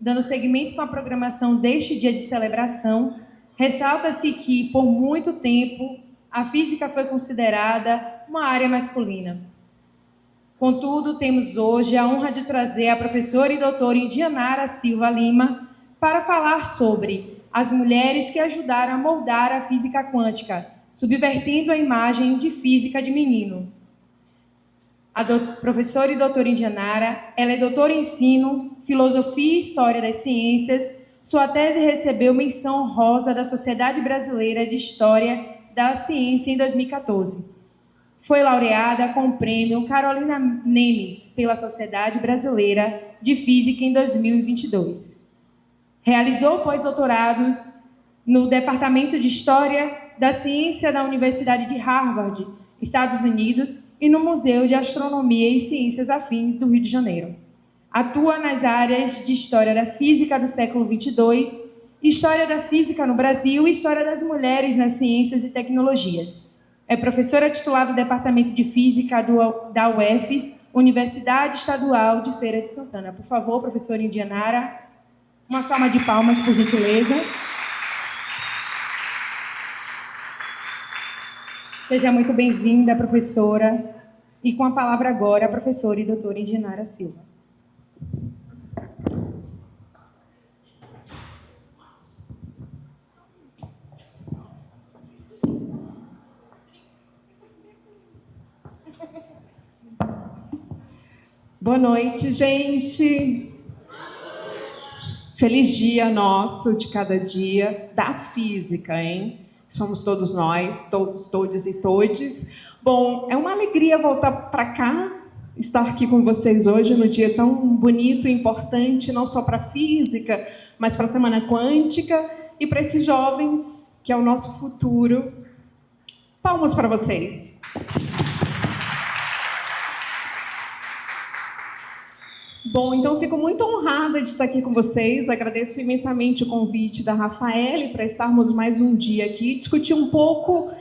Dando seguimento com a programação deste dia de celebração, ressalta-se que, por muito tempo, a física foi considerada uma área masculina. Contudo, temos hoje a honra de trazer a professora e doutora Indianara Silva Lima para falar sobre as mulheres que ajudaram a moldar a física quântica, subvertendo a imagem de física de menino. A professora e doutora Indianara, ela é doutora em ensino, filosofia e história das ciências. Sua tese recebeu menção honrosa da Sociedade Brasileira de História da Ciência em 2014. Foi laureada com o prêmio Carolina Nemes pela Sociedade Brasileira de Física em 2022. Realizou pós-doutorados no Departamento de História da Ciência da Universidade de Harvard, Estados Unidos, e no Museu de Astronomia e Ciências Afins do Rio de Janeiro. Atua nas áreas de História da Física do século 22, História da Física no Brasil e História das Mulheres nas Ciências e Tecnologias. É professora titular do Departamento de Física da UFES, Universidade Estadual de Feira de Santana. Por favor, professora Indianara, uma salva de palmas, por gentileza. Seja muito bem-vinda, professora. E com a palavra agora, a professora e doutora Indianara Silva. Boa noite, gente. Feliz dia nosso de cada dia da física, hein? Somos todos nós, todos, todes e todes. Bom, é uma alegria voltar para cá, estar aqui com vocês hoje no dia tão bonito e importante, não só para a física, mas para a Semana Quântica e para esses jovens, que é o nosso futuro. Palmas para vocês. Bom, então eu fico muito honrada de estar aqui com vocês. Agradeço imensamente o convite da Rafaele para estarmos mais um dia aqui, discutir um pouco,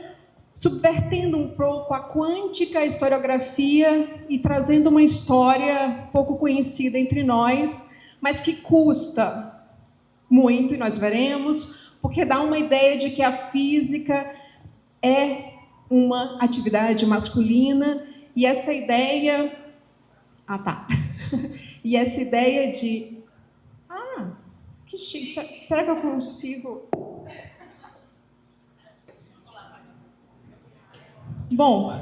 subvertendo um pouco a quântica, a historiografia e trazendo uma história pouco conhecida entre nós, mas que custa muito, e nós veremos, porque dá uma ideia de que a física é uma atividade masculina, e essa ideia... E essa ideia de... que chique. Será que eu consigo... Bom,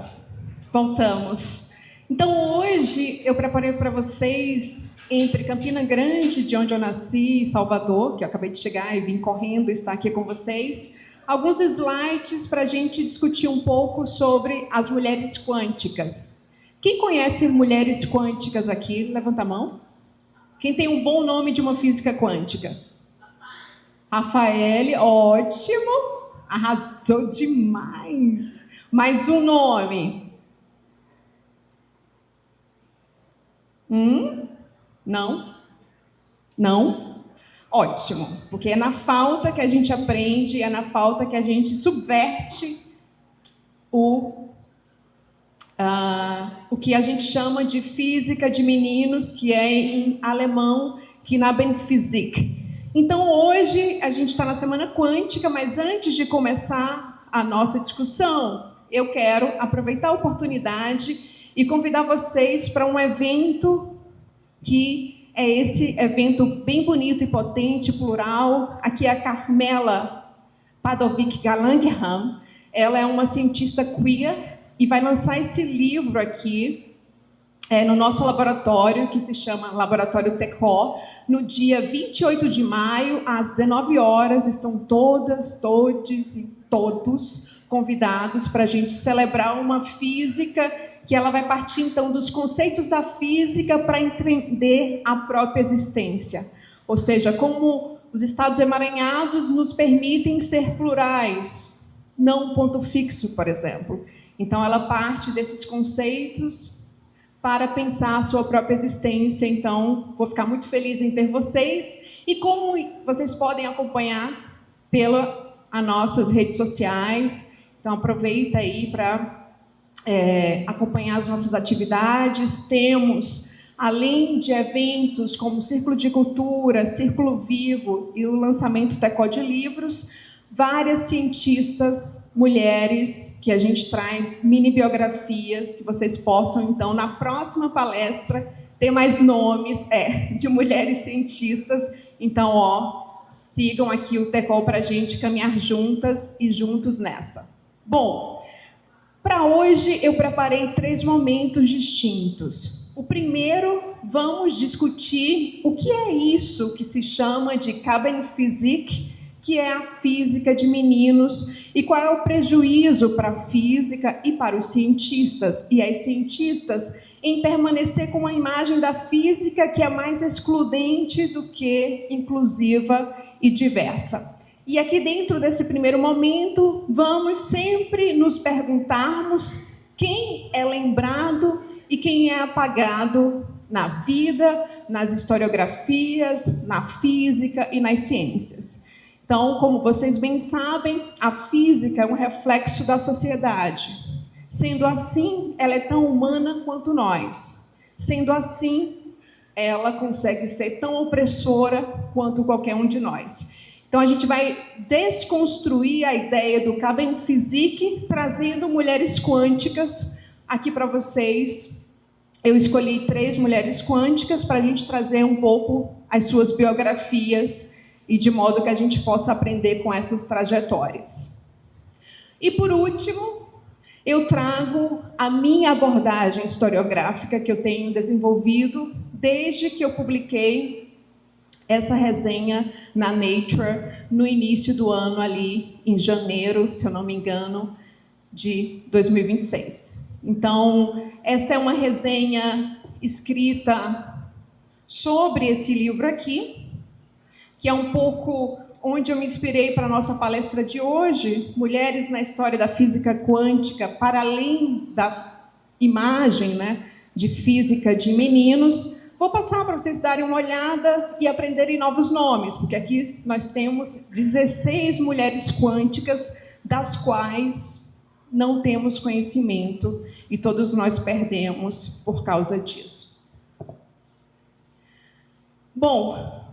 voltamos. Então, hoje eu preparei para vocês, entre Campina Grande, de onde eu nasci, e Salvador, que eu acabei de chegar e vim correndo estar aqui com vocês, alguns slides para a gente discutir um pouco sobre as mulheres quânticas. Quem conhece mulheres quânticas aqui? Levanta a mão. Quem tem um bom nome de uma física quântica? Rafaele, ótimo. Arrasou demais. Mais um nome. Não? Não? Ótimo. Porque é na falta que a gente aprende, é na falta que a gente subverte o que a gente chama de física de meninos, que é em alemão Knabenphysik. Então, hoje a gente está na Semana Quântica, mas antes de começar a nossa discussão, eu quero aproveitar a oportunidade e convidar vocês para um evento que é esse evento bem bonito e potente, plural. Aqui é a Carmela Padovic Galangham. Ela é uma cientista queer e vai lançar esse livro aqui no nosso laboratório, que se chama Laboratório TECO, no dia 28 de maio, às 19 horas. Estão todas, todes e todos convidados para a gente celebrar uma física que ela vai partir, então, dos conceitos da física para entender a própria existência. Ou seja, como os estados emaranhados nos permitem ser plurais, não um ponto fixo, por exemplo. Então, ela parte desses conceitos para pensar a sua própria existência. Então, vou ficar muito feliz em ter vocês. E como vocês podem acompanhar pelas nossas redes sociais. Então, aproveita aí para acompanhar as nossas atividades. Temos além de eventos como Círculo de Cultura, Círculo Vivo e o lançamento Tecó de livros, várias cientistas, mulheres, que a gente traz mini biografias, que vocês possam, então, na próxima palestra, ter mais nomes de mulheres cientistas. Então, sigam aqui o Tecó para a gente caminhar juntas e juntos nessa. Bom, para hoje eu preparei 3 momentos distintos. O primeiro, vamos discutir o que é isso que se chama de Keibenphysik, que é a física de meninos, e qual é o prejuízo para a física e para os cientistas e as cientistas em permanecer com uma imagem da física que é mais excludente do que inclusiva e diversa. E aqui dentro desse primeiro momento, vamos sempre nos perguntarmos quem é lembrado e quem é apagado na vida, nas historiografias, na física e nas ciências. Então, como vocês bem sabem, a física é um reflexo da sociedade. Sendo assim, ela é tão humana quanto nós. Sendo assim, ela consegue ser tão opressora quanto qualquer um de nós. Então, a gente vai desconstruir a ideia do Keibenphysik, trazendo mulheres quânticas aqui para vocês. Eu escolhi 3 mulheres quânticas para a gente trazer um pouco as suas biografias e de modo que a gente possa aprender com essas trajetórias. E, por último, eu trago a minha abordagem historiográfica que eu tenho desenvolvido desde que eu publiquei essa resenha na Nature no início do ano, ali em janeiro, se eu não me engano, de 2026. Então, essa é uma resenha escrita sobre esse livro aqui, que é um pouco onde eu me inspirei para a nossa palestra de hoje, Mulheres na História da Física Quântica, para além da imagem, de física de meninos. Vou passar para vocês darem uma olhada e aprenderem novos nomes, porque aqui nós temos 16 mulheres quânticas, das quais não temos conhecimento, e todos nós perdemos por causa disso. Bom,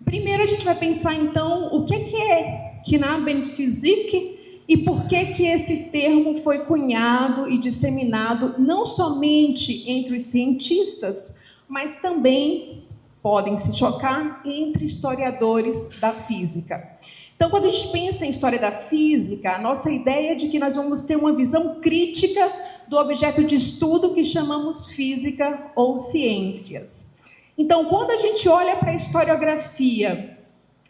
primeiro a gente vai pensar, então, o que é Keibenphysik e por que esse termo foi cunhado e disseminado não somente entre os cientistas, mas também, podem se chocar, entre historiadores da física. Então, quando a gente pensa em história da física, a nossa ideia é de que nós vamos ter uma visão crítica do objeto de estudo que chamamos física ou ciências. Então, quando a gente olha para a historiografia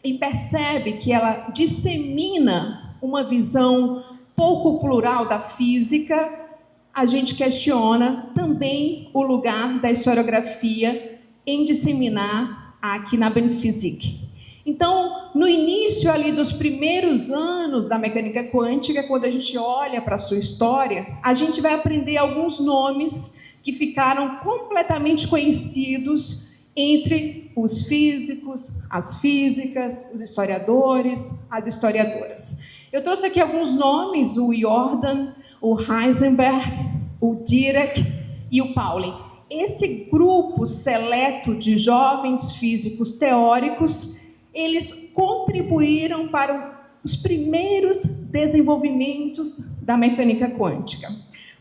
e percebe que ela dissemina uma visão pouco plural da física, a gente questiona também o lugar da historiografia em disseminar a Keibenphysik. Então, no início ali dos primeiros anos da mecânica quântica, quando a gente olha para a sua história, a gente vai aprender alguns nomes que ficaram completamente conhecidos entre os físicos, as físicas, os historiadores, as historiadoras. Eu trouxe aqui alguns nomes: o Jordan, o Heisenberg, o Dirac e o Pauling. Esse grupo seleto de jovens físicos teóricos, eles contribuíram para os primeiros desenvolvimentos da mecânica quântica.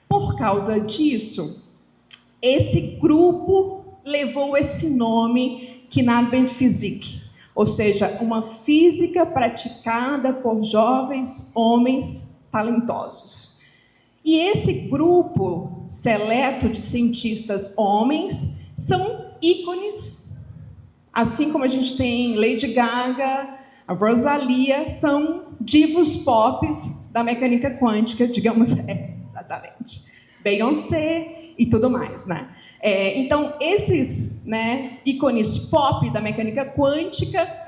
Por causa disso, esse grupo levou esse nome Keibenphysik, ou seja, uma física praticada por jovens homens talentosos. E esse grupo seleto de cientistas homens são ícones, assim como a gente tem Lady Gaga, a Rosalia, são divos pop da mecânica quântica, digamos, exatamente, Beyoncé e tudo mais, Então, esses ícones pop da mecânica quântica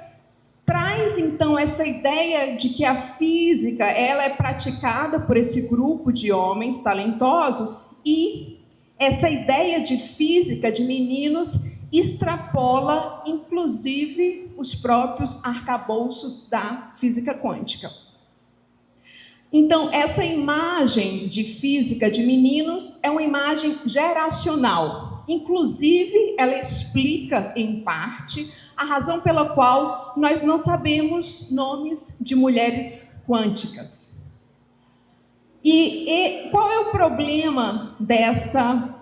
traz, então, essa ideia de que a física ela é praticada por esse grupo de homens talentosos e essa ideia de física de meninos extrapola, inclusive, os próprios arcabouços da física quântica. Então, essa imagem de física de meninos é uma imagem geracional. Inclusive, ela explica, em parte, a razão pela qual nós não sabemos nomes de mulheres quânticas. E qual é o problema dessa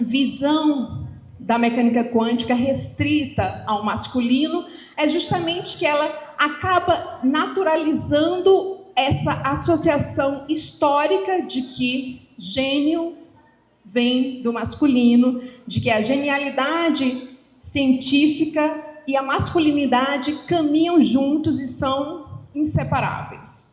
visão da mecânica quântica restrita ao masculino? É justamente que ela acaba naturalizando essa associação histórica de que gênio vem do masculino, de que a genialidade científica e a masculinidade caminham juntos e são inseparáveis.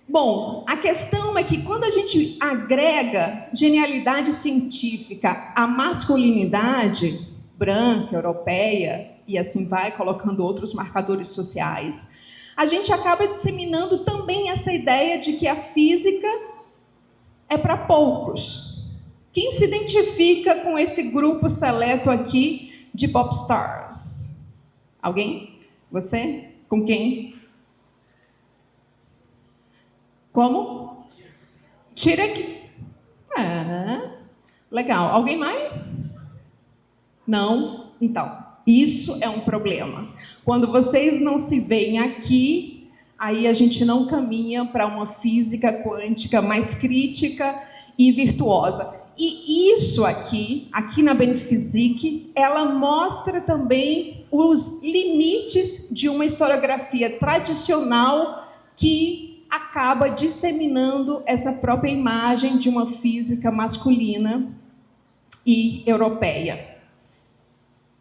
Bom, a questão é que quando a gente agrega genialidade científica à masculinidade branca, europeia, e assim vai, colocando outros marcadores sociais, a gente acaba disseminando também essa ideia de que a física é para poucos. Quem se identifica com esse grupo seleto aqui de popstars? Alguém? Você? Com quem? Como? Tirek? Legal. Alguém mais? Não? Então, isso é um problema. Quando vocês não se veem aqui, aí a gente não caminha para uma física quântica mais crítica e virtuosa. E isso aqui na Benphysique, ela mostra também os limites de uma historiografia tradicional que acaba disseminando essa própria imagem de uma física masculina e europeia.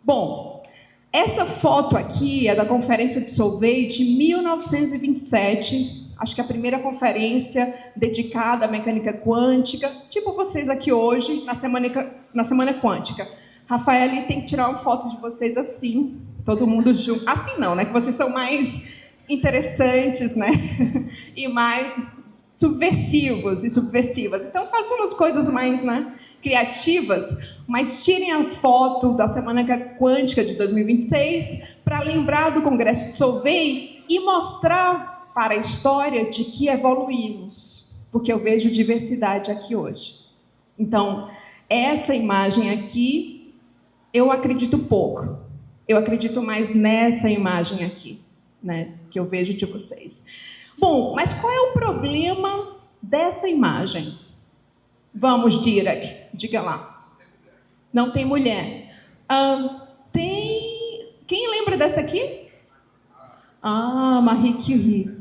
Bom, essa foto aqui é da Conferência de Solvay de 1927, acho que a primeira conferência dedicada à mecânica quântica, tipo vocês aqui hoje, na Semana Quântica. Rafael tem que tirar uma foto de vocês assim, todo mundo junto. Assim não, né? Que vocês são mais interessantes, né? E mais subversivos e subversivas. Então façam umas coisas mais, né, criativas, mas tirem a foto da Semana Quântica de 2026 para lembrar do Congresso de Solvay e mostrar para a história de que evoluímos, porque eu vejo diversidade aqui hoje. Então, essa imagem aqui, eu acredito pouco. Eu acredito mais nessa imagem aqui, né, que eu vejo de vocês. Bom, mas qual é o problema dessa imagem? Vamos, Dirac, diga lá. Não tem mulher. Quem lembra dessa aqui? Marie Curie.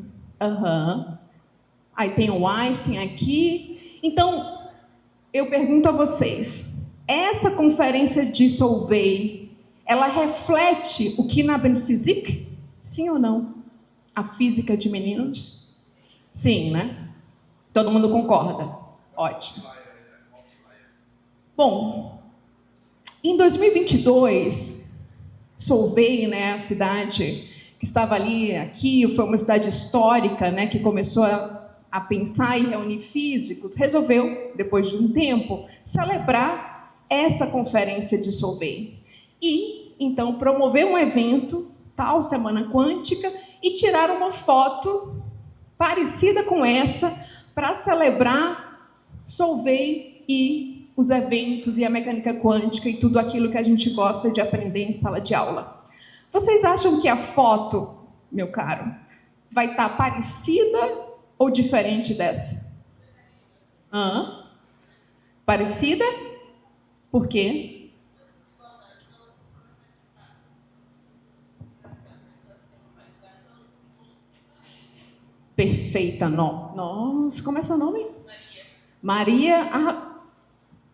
Aí tem o Einstein aqui. Então, eu pergunto a vocês, essa conferência de Solvay, ela reflete o que na Benphysique? Sim ou não? A física de meninos? Sim, né? Todo mundo concorda? Ótimo. Bom, em 2022, Solvay, né, a cidade que estava ali, aqui, foi uma cidade histórica, né, que começou a pensar e reunir físicos, resolveu, depois de um tempo, celebrar essa conferência de Solvay. E, então, promover um evento, tal Semana Quântica, e tirar uma foto parecida com essa para celebrar Solvay e os eventos e a mecânica quântica e tudo aquilo que a gente gosta de aprender em sala de aula. Vocês acham que a foto, meu caro, vai estar parecida ou diferente dessa? Parecida? Por quê? Perfeita, não. Nossa, como é seu nome? Maria.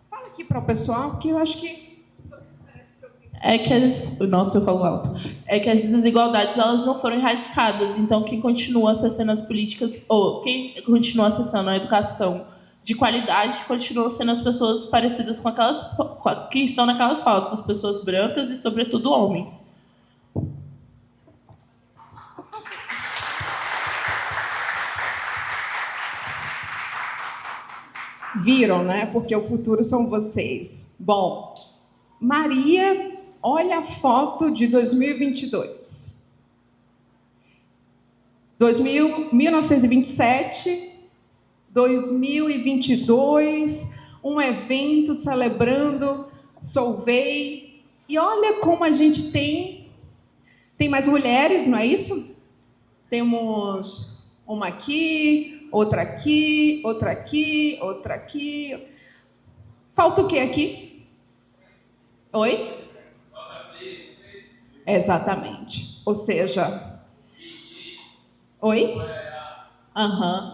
Fala aqui para o pessoal, porque eu acho que... Nossa, eu falo alto. É que as desigualdades, elas não foram erradicadas. Então, quem continua acessando as políticas, ou quem continua acessando a educação de qualidade, continuam sendo as pessoas parecidas com aquelas que estão naquelas fotos, pessoas brancas e, sobretudo, homens. Viram, né? Porque o futuro são vocês. Bom, Maria, olha a foto de 2022. 1927, 2022, um evento celebrando Solveig. E olha como a gente tem mais mulheres, não é isso? Temos uma aqui, outra aqui, outra aqui, outra aqui. Falta o que aqui? Oi? Exatamente. Ou seja... Oi?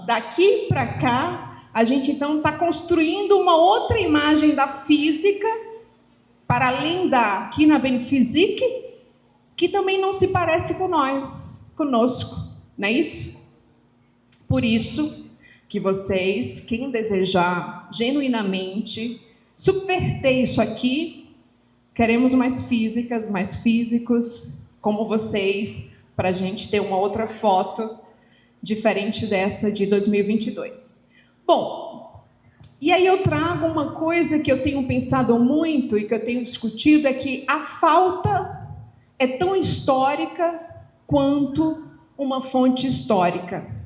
Daqui para cá, a gente então está construindo uma outra imagem da física, para além da aqui na Benphysique, que também não se parece conosco, não é isso? Por isso que vocês, quem desejar genuinamente subverter isso aqui, queremos mais físicas, mais físicos como vocês, para a gente ter uma outra foto diferente dessa de 2022. Bom, e aí eu trago uma coisa que eu tenho pensado muito e que eu tenho discutido, é que a falta é tão histórica quanto uma fonte histórica.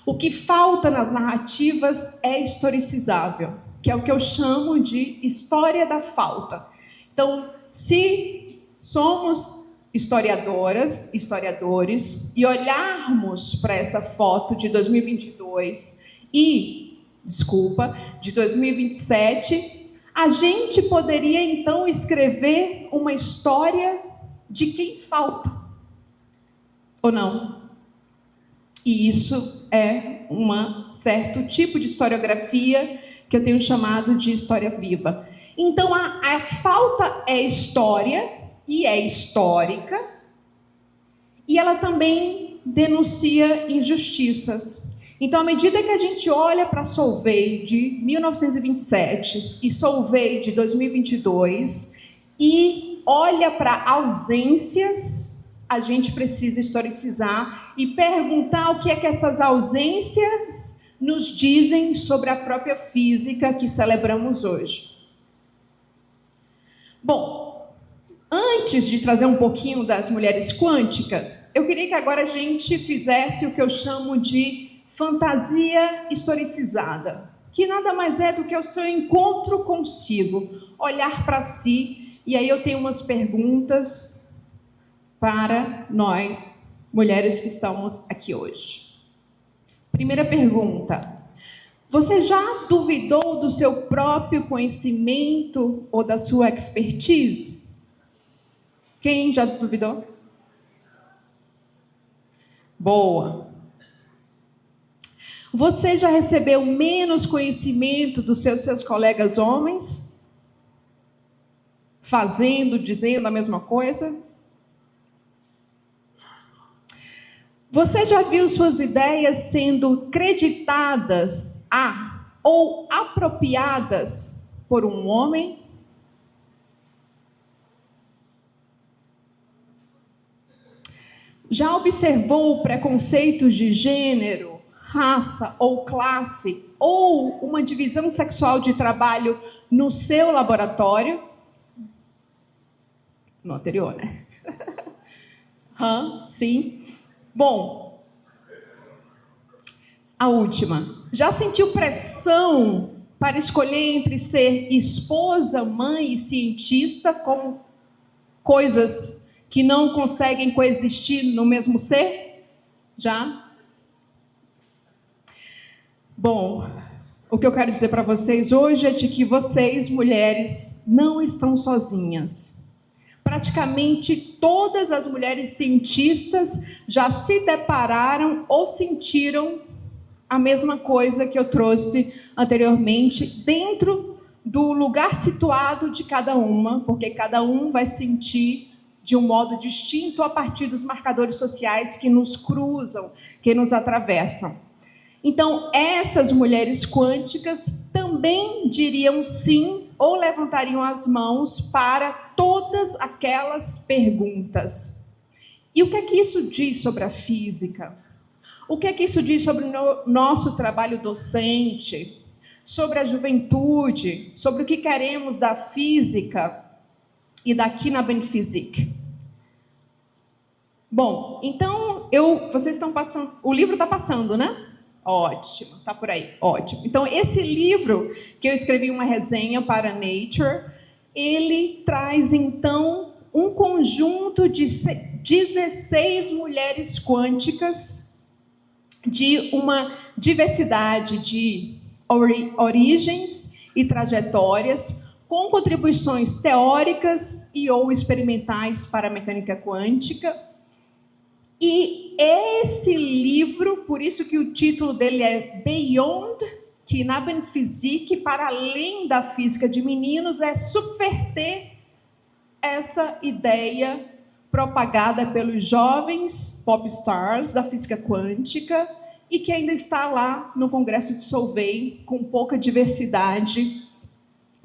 O que falta nas narrativas é historicizável, que é o que eu chamo de história da falta. Então, se somos historiadoras, historiadores, e olharmos para essa foto de 2022 de 2027, a gente poderia então escrever uma história de quem falta, ou não? E isso é um certo tipo de historiografia que eu tenho chamado de história viva. Então, a falta é história, e é histórica, e ela também denuncia injustiças. Então, à medida que a gente olha para Solveig de 1927 e Solveig de 2022 e olha para ausências, a gente precisa historicizar e perguntar o que é que essas ausências nos dizem sobre a própria física que celebramos hoje. Bom, antes de trazer um pouquinho das mulheres quânticas, eu queria que agora a gente fizesse o que eu chamo de fantasia historicizada, que nada mais é do que o seu encontro consigo, olhar para si. E aí eu tenho umas perguntas para nós, mulheres que estamos aqui hoje. Primeira pergunta: você já duvidou do seu próprio conhecimento ou da sua expertise? Quem já duvidou? Boa. Você já recebeu menos conhecimento dos seus colegas homens? Fazendo, dizendo a mesma coisa? Você já viu suas ideias sendo creditadas ou apropriadas por um homem? Já observou preconceitos de gênero, raça ou classe, ou uma divisão sexual de trabalho no seu laboratório? No anterior, né? Sim. Bom, a última. Já sentiu pressão para escolher entre ser esposa, mãe e cientista como coisas que não conseguem coexistir no mesmo ser? Já? Bom, o que eu quero dizer para vocês hoje é de que vocês, mulheres, não estão sozinhas. Praticamente todas as mulheres cientistas já se depararam ou sentiram a mesma coisa que eu trouxe anteriormente, dentro do lugar situado de cada uma, porque cada um vai sentir de um modo distinto a partir dos marcadores sociais que nos cruzam, que nos atravessam. Então, essas mulheres quânticas também diriam sim ou levantariam as mãos para todas aquelas perguntas. E o que é que isso diz sobre a física? O que é que isso diz sobre o nosso trabalho docente, sobre a juventude, sobre o que queremos da física e daqui na Benphysique? Bom, então, vocês estão passando... O livro está passando, né? Ótimo, tá por aí, ótimo. Então, esse livro, que eu escrevi uma resenha para Nature, ele traz, então, um conjunto de 16 mulheres quânticas de uma diversidade de origens e trajetórias, com contribuições teóricas e ou experimentais para a mecânica quântica. E esse livro, por isso que o título dele é Beyond Knabenphysik, para além da física de meninos, é subverter essa ideia propagada pelos jovens popstars da física quântica e que ainda está lá no Congresso de Solvay, com pouca diversidade,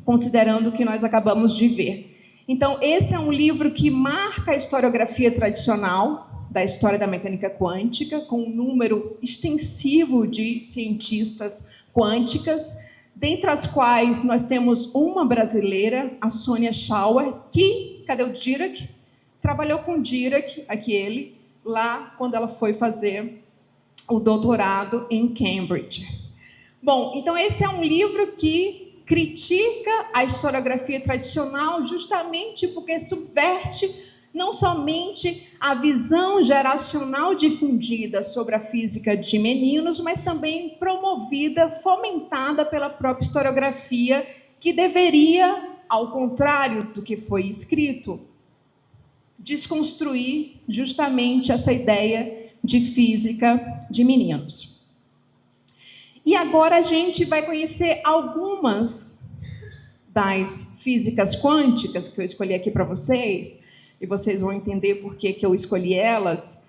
considerando o que nós acabamos de ver. Então, esse é um livro que marca a historiografia tradicional da história da mecânica quântica, com um número extensivo de cientistas quânticas, dentre as quais nós temos uma brasileira, a Sônia Schauer, que, cadê o Dirac? Trabalhou com Dirac, aquele, lá quando ela foi fazer o doutorado em Cambridge. Bom, então esse é um livro que critica a historiografia tradicional justamente porque subverte não somente a visão geracional difundida sobre a física de meninos, mas também promovida, fomentada pela própria historiografia, que deveria, ao contrário do que foi escrito, desconstruir justamente essa ideia de física de meninos. E agora a gente vai conhecer algumas das físicas quânticas que eu escolhi aqui para vocês, e vocês vão entender por que eu escolhi elas,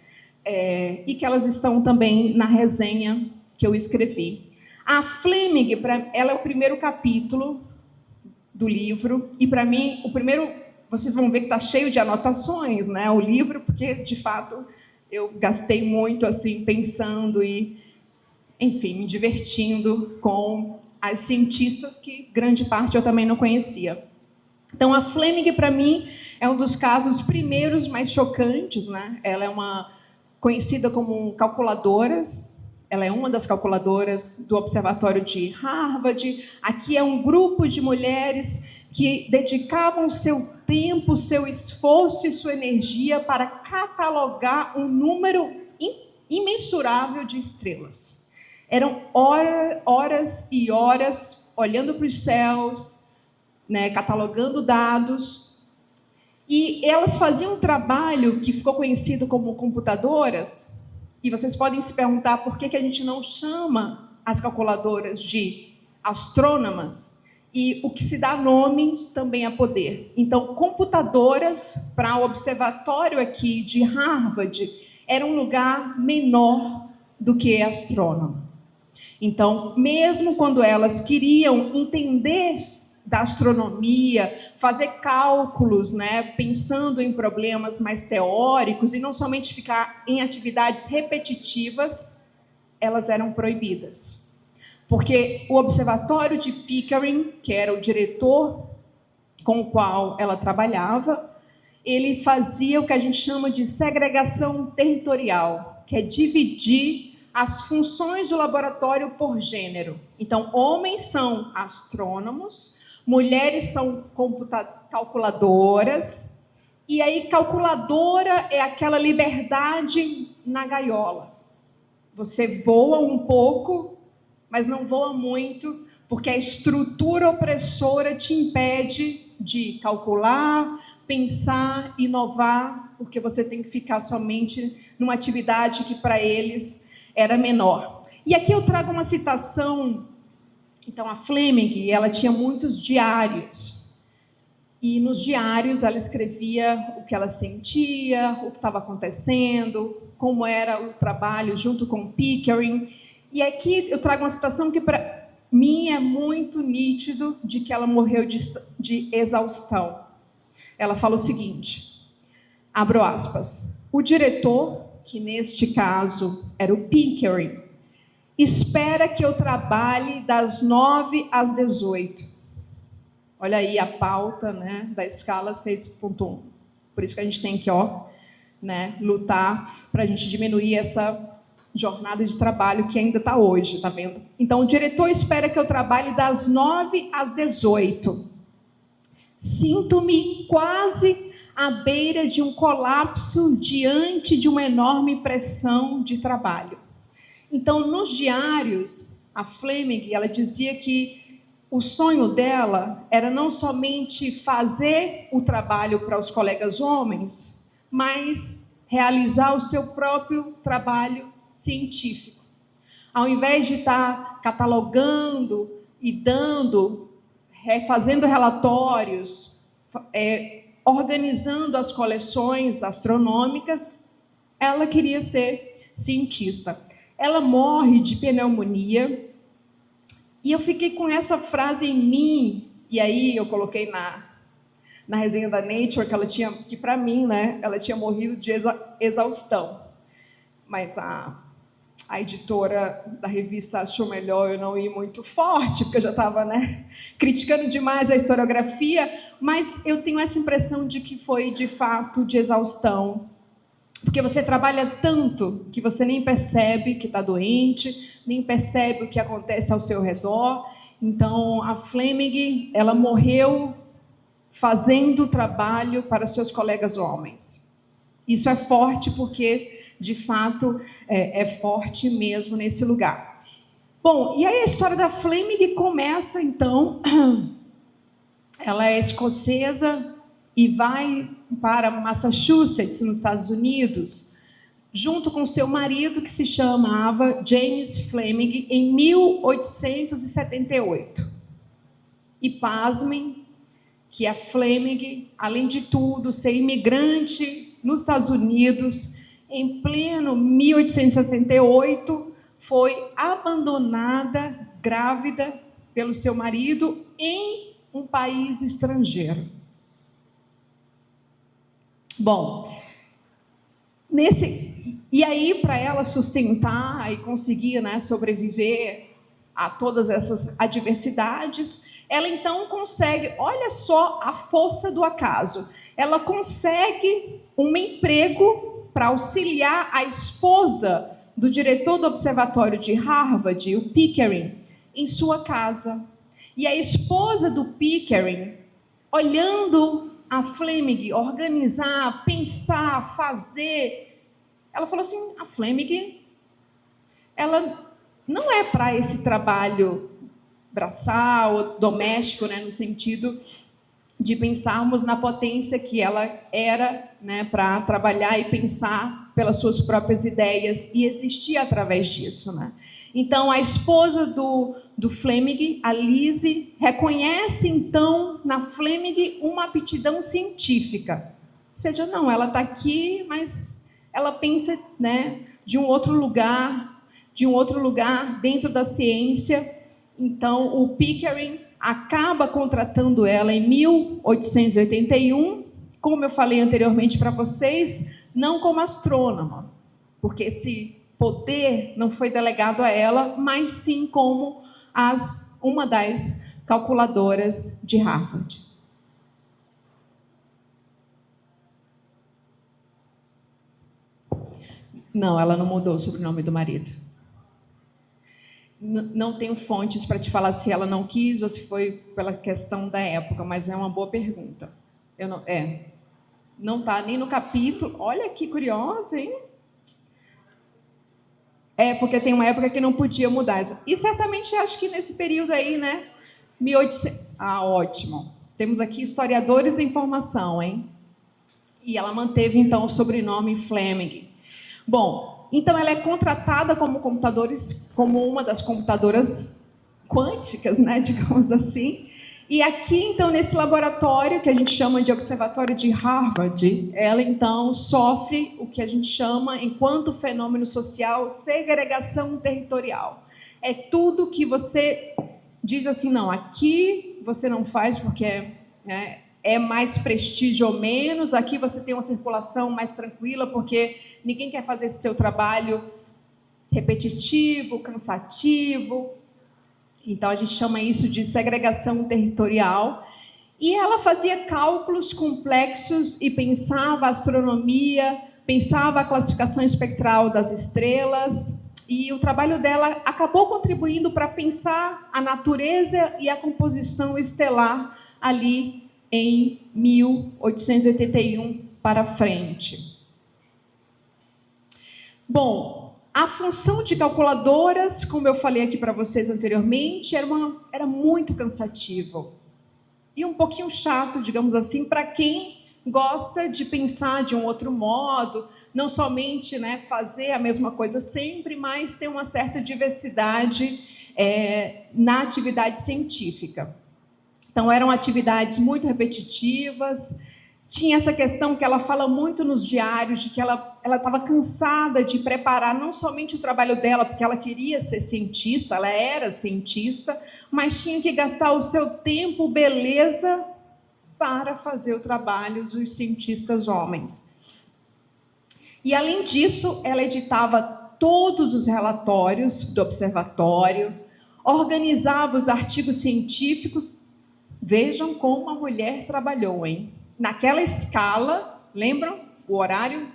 e que elas estão também na resenha que eu escrevi. A Fleming, ela é o primeiro capítulo do livro, e para mim, o primeiro, vocês vão ver que está cheio de anotações, né, o livro, porque, de fato, eu gastei muito assim, pensando e, enfim, me divertindo com as cientistas que grande parte eu também não conhecia. Então, a Fleming, para mim, é um dos casos primeiros mais chocantes, né? Ela é conhecida como calculadoras, ela é uma das calculadoras do Observatório de Harvard. Aqui é um grupo de mulheres que dedicavam seu tempo, seu esforço e sua energia para catalogar um número imensurável de estrelas. Eram horas e horas olhando para os céus, né, catalogando dados, e elas faziam um trabalho que ficou conhecido como computadoras, e vocês podem se perguntar por que a gente não chama as calculadoras de astrônomas, e o que se dá nome também é poder. Então, computadoras para o observatório aqui de Harvard era um lugar menor do que astrônomo. Então, mesmo quando elas queriam entender da astronomia, fazer cálculos, né, pensando em problemas mais teóricos e não somente ficar em atividades repetitivas, elas eram proibidas. Porque o observatório de Pickering, que era o diretor com o qual ela trabalhava, ele fazia o que a gente chama de segregação territorial, que é dividir as funções do laboratório por gênero. Então, homens são astrônomos, mulheres são calculadoras, e aí calculadora é aquela liberdade na gaiola. Você voa um pouco, mas não voa muito, porque a estrutura opressora te impede de calcular, pensar, inovar, porque você tem que ficar somente numa atividade que para eles era menor. E aqui eu trago uma citação. Então, a Fleming, ela tinha muitos diários. E nos diários ela escrevia o que ela sentia, o que estava acontecendo, como era o trabalho junto com Pickering. E aqui eu trago uma citação que, para mim, é muito nítido de que ela morreu de exaustão. Ela fala o seguinte, abro aspas, o diretor, que neste caso era o Pickering, espera que eu trabalhe das 9 às 18. Olha aí a pauta, né, da escala 6.1. Por isso que a gente tem que lutar para a gente diminuir essa jornada de trabalho que ainda está hoje, tá vendo? Então, o diretor espera que eu trabalhe das 9 às 18. Sinto-me quase à beira de um colapso diante de uma enorme pressão de trabalho. Então, nos diários, a Fleming, ela dizia que o sonho dela era não somente fazer o trabalho para os colegas homens, mas realizar o seu próprio trabalho científico. Ao invés de estar catalogando e fazendo relatórios, organizando as coleções astronômicas, ela queria ser cientista. Ela morre de pneumonia, e eu fiquei com essa frase em mim, e aí eu coloquei na resenha da Nature que para mim, né, ela tinha morrido de exaustão. Mas a editora da revista achou melhor eu não ir muito forte, porque eu já estava, né, criticando demais a historiografia, mas eu tenho essa impressão de que foi, de fato, de exaustão. Porque você trabalha tanto que você nem percebe que está doente, nem percebe o que acontece ao seu redor. Então, a Fleming, ela morreu fazendo trabalho para seus colegas homens. Isso é forte porque, de fato, é forte mesmo nesse lugar. Bom, e aí a história da Fleming começa, então, ela é escocesa e vai para Massachusetts, nos Estados Unidos, junto com seu marido, que se chamava James Fleming, em 1878. E pasmem que a Fleming, além de tudo, ser imigrante nos Estados Unidos, em pleno 1878, foi abandonada, grávida, pelo seu marido, em um país estrangeiro. Bom, e aí, para ela sustentar e conseguir, né, sobreviver a todas essas adversidades, ela então consegue, olha só a força do acaso, ela consegue um emprego para auxiliar a esposa do diretor do observatório de Harvard, o Pickering, em sua casa. E a esposa do Pickering, olhando a Fleming organizar, pensar, fazer, ela falou assim, a Fleming, ela não é para esse trabalho braçal, doméstico, né, no sentido de pensarmos na potência que ela era, né, para trabalhar e pensar pelas suas próprias ideias e existir através disso, né? Então, a esposa do Fleming, a Lizzie, reconhece, então, na Fleming uma aptidão científica. Ou seja, não, ela está aqui, mas ela pensa, né, de um outro lugar dentro da ciência. Então, o Pickering acaba contratando ela em 1881, como eu falei anteriormente para vocês, não como astrônoma, porque esse poder não foi delegado a ela, mas sim como uma das calculadoras de Harvard. Não, ela não mudou o sobrenome do marido. Não tenho fontes para te falar se ela não quis ou se foi pela questão da época, mas é uma boa pergunta. Não está nem no capítulo. Olha que curiosa, hein? Porque tem uma época que não podia mudar. E certamente acho que nesse período aí, né? 1800. Ah, ótimo. Temos aqui historiadores em formação, hein? E ela manteve, então, o sobrenome Fleming. Bom, então ela é contratada como uma das computadoras quânticas, né? Digamos assim. E aqui, então, nesse laboratório, que a gente chama de Observatório de Harvard, ela, então, sofre o que a gente chama, enquanto fenômeno social, segregação territorial. É tudo que você diz assim, não, aqui você não faz porque é mais prestígio ou menos, aqui você tem uma circulação mais tranquila porque ninguém quer fazer esse seu trabalho repetitivo, cansativo. Então, a gente chama isso de segregação territorial. E ela fazia cálculos complexos e pensava a astronomia, pensava a classificação espectral das estrelas, e o trabalho dela acabou contribuindo para pensar a natureza e a composição estelar ali em 1881 para frente. Bom, a função de calculadoras, como eu falei aqui para vocês anteriormente, era muito cansativo e um pouquinho chato, digamos assim, para quem gosta de pensar de um outro modo, não somente, né, fazer a mesma coisa sempre, mas ter uma certa diversidade na atividade científica. Então, eram atividades muito repetitivas. Tinha essa questão que ela fala muito nos diários, de que ela estava cansada de preparar não somente o trabalho dela, porque ela queria ser cientista, ela era cientista, mas tinha que gastar o seu tempo, beleza, para fazer o trabalho dos cientistas homens. E, além disso, ela editava todos os relatórios do observatório, organizava os artigos científicos. Vejam como a mulher trabalhou, hein? Naquela escala, lembram? O horário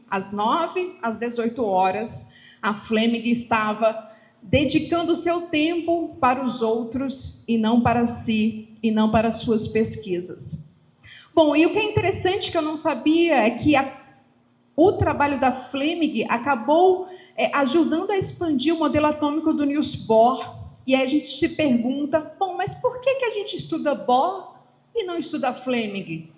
às 9 às 18 horas, a Fleming estava dedicando o seu tempo para os outros e não para si, e não para as suas pesquisas. Bom, e o que é interessante que eu não sabia é que o trabalho da Fleming acabou ajudando a expandir o modelo atômico do Niels Bohr. E aí a gente se pergunta, bom, mas por que a gente estuda Bohr e não estuda Fleming?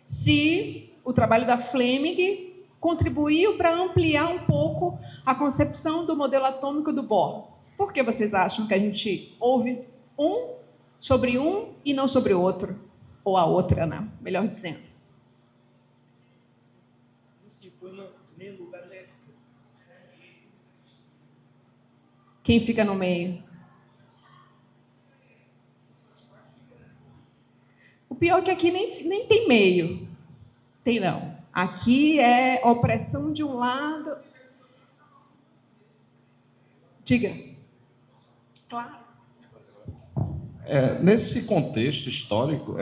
Se o trabalho da Fleming contribuiu para ampliar um pouco a concepção do modelo atômico do Bohr. Por que vocês acham que a gente ouve sobre um e não sobre o outro? Ou a outra, né? Melhor dizendo. Quem fica no meio? O pior é que aqui nem tem meio. Tem não. Aqui é opressão de um lado. Diga. Claro. Nesse contexto histórico,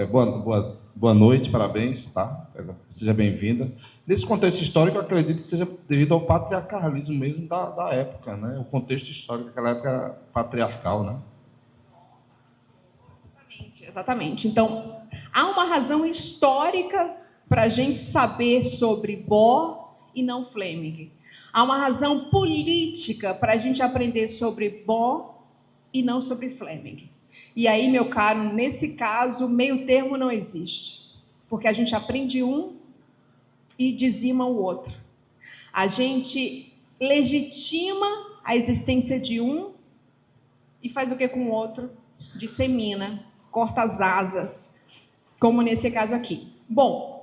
boa noite, parabéns, tá? Seja bem-vinda. Nesse contexto histórico, eu acredito que seja devido ao patriarcalismo mesmo da época, né? O contexto histórico daquela época era patriarcal, né? Exatamente. Então, há uma razão histórica para a gente saber sobre Bohr e não Fleming. Há uma razão política para a gente aprender sobre Bohr e não sobre Fleming. E aí, meu caro, nesse caso, meio termo não existe. Porque a gente aprende um e dizima o outro. A gente legitima a existência de um e faz o que com o outro? Dissemina, corta as asas, como nesse caso aqui. Bom,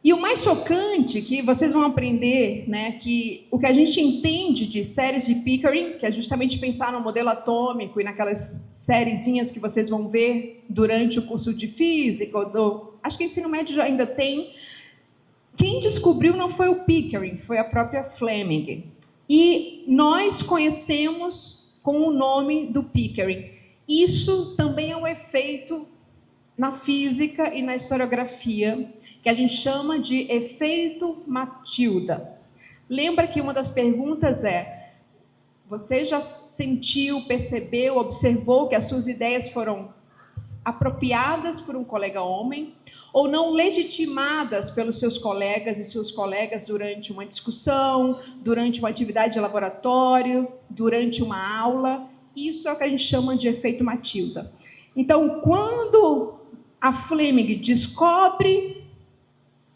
e o mais chocante que vocês vão aprender, né, que o que a gente entende de séries de Pickering, que é justamente pensar no modelo atômico e naquelas sériezinhas que vocês vão ver durante o curso de física, acho que ensino médio ainda tem. Quem descobriu não foi o Pickering, foi a própria Fleming. E nós conhecemos com o nome do Pickering. Isso também é um efeito na física e na historiografia, que a gente chama de efeito Matilda. Lembra que uma das perguntas você já sentiu, percebeu, observou que as suas ideias foram apropriadas por um colega homem ou não legitimadas pelos seus colegas e suas colegas durante uma discussão, durante uma atividade de laboratório, durante uma aula? Isso é o que a gente chama de efeito Matilda. Então, quando a Fleming descobre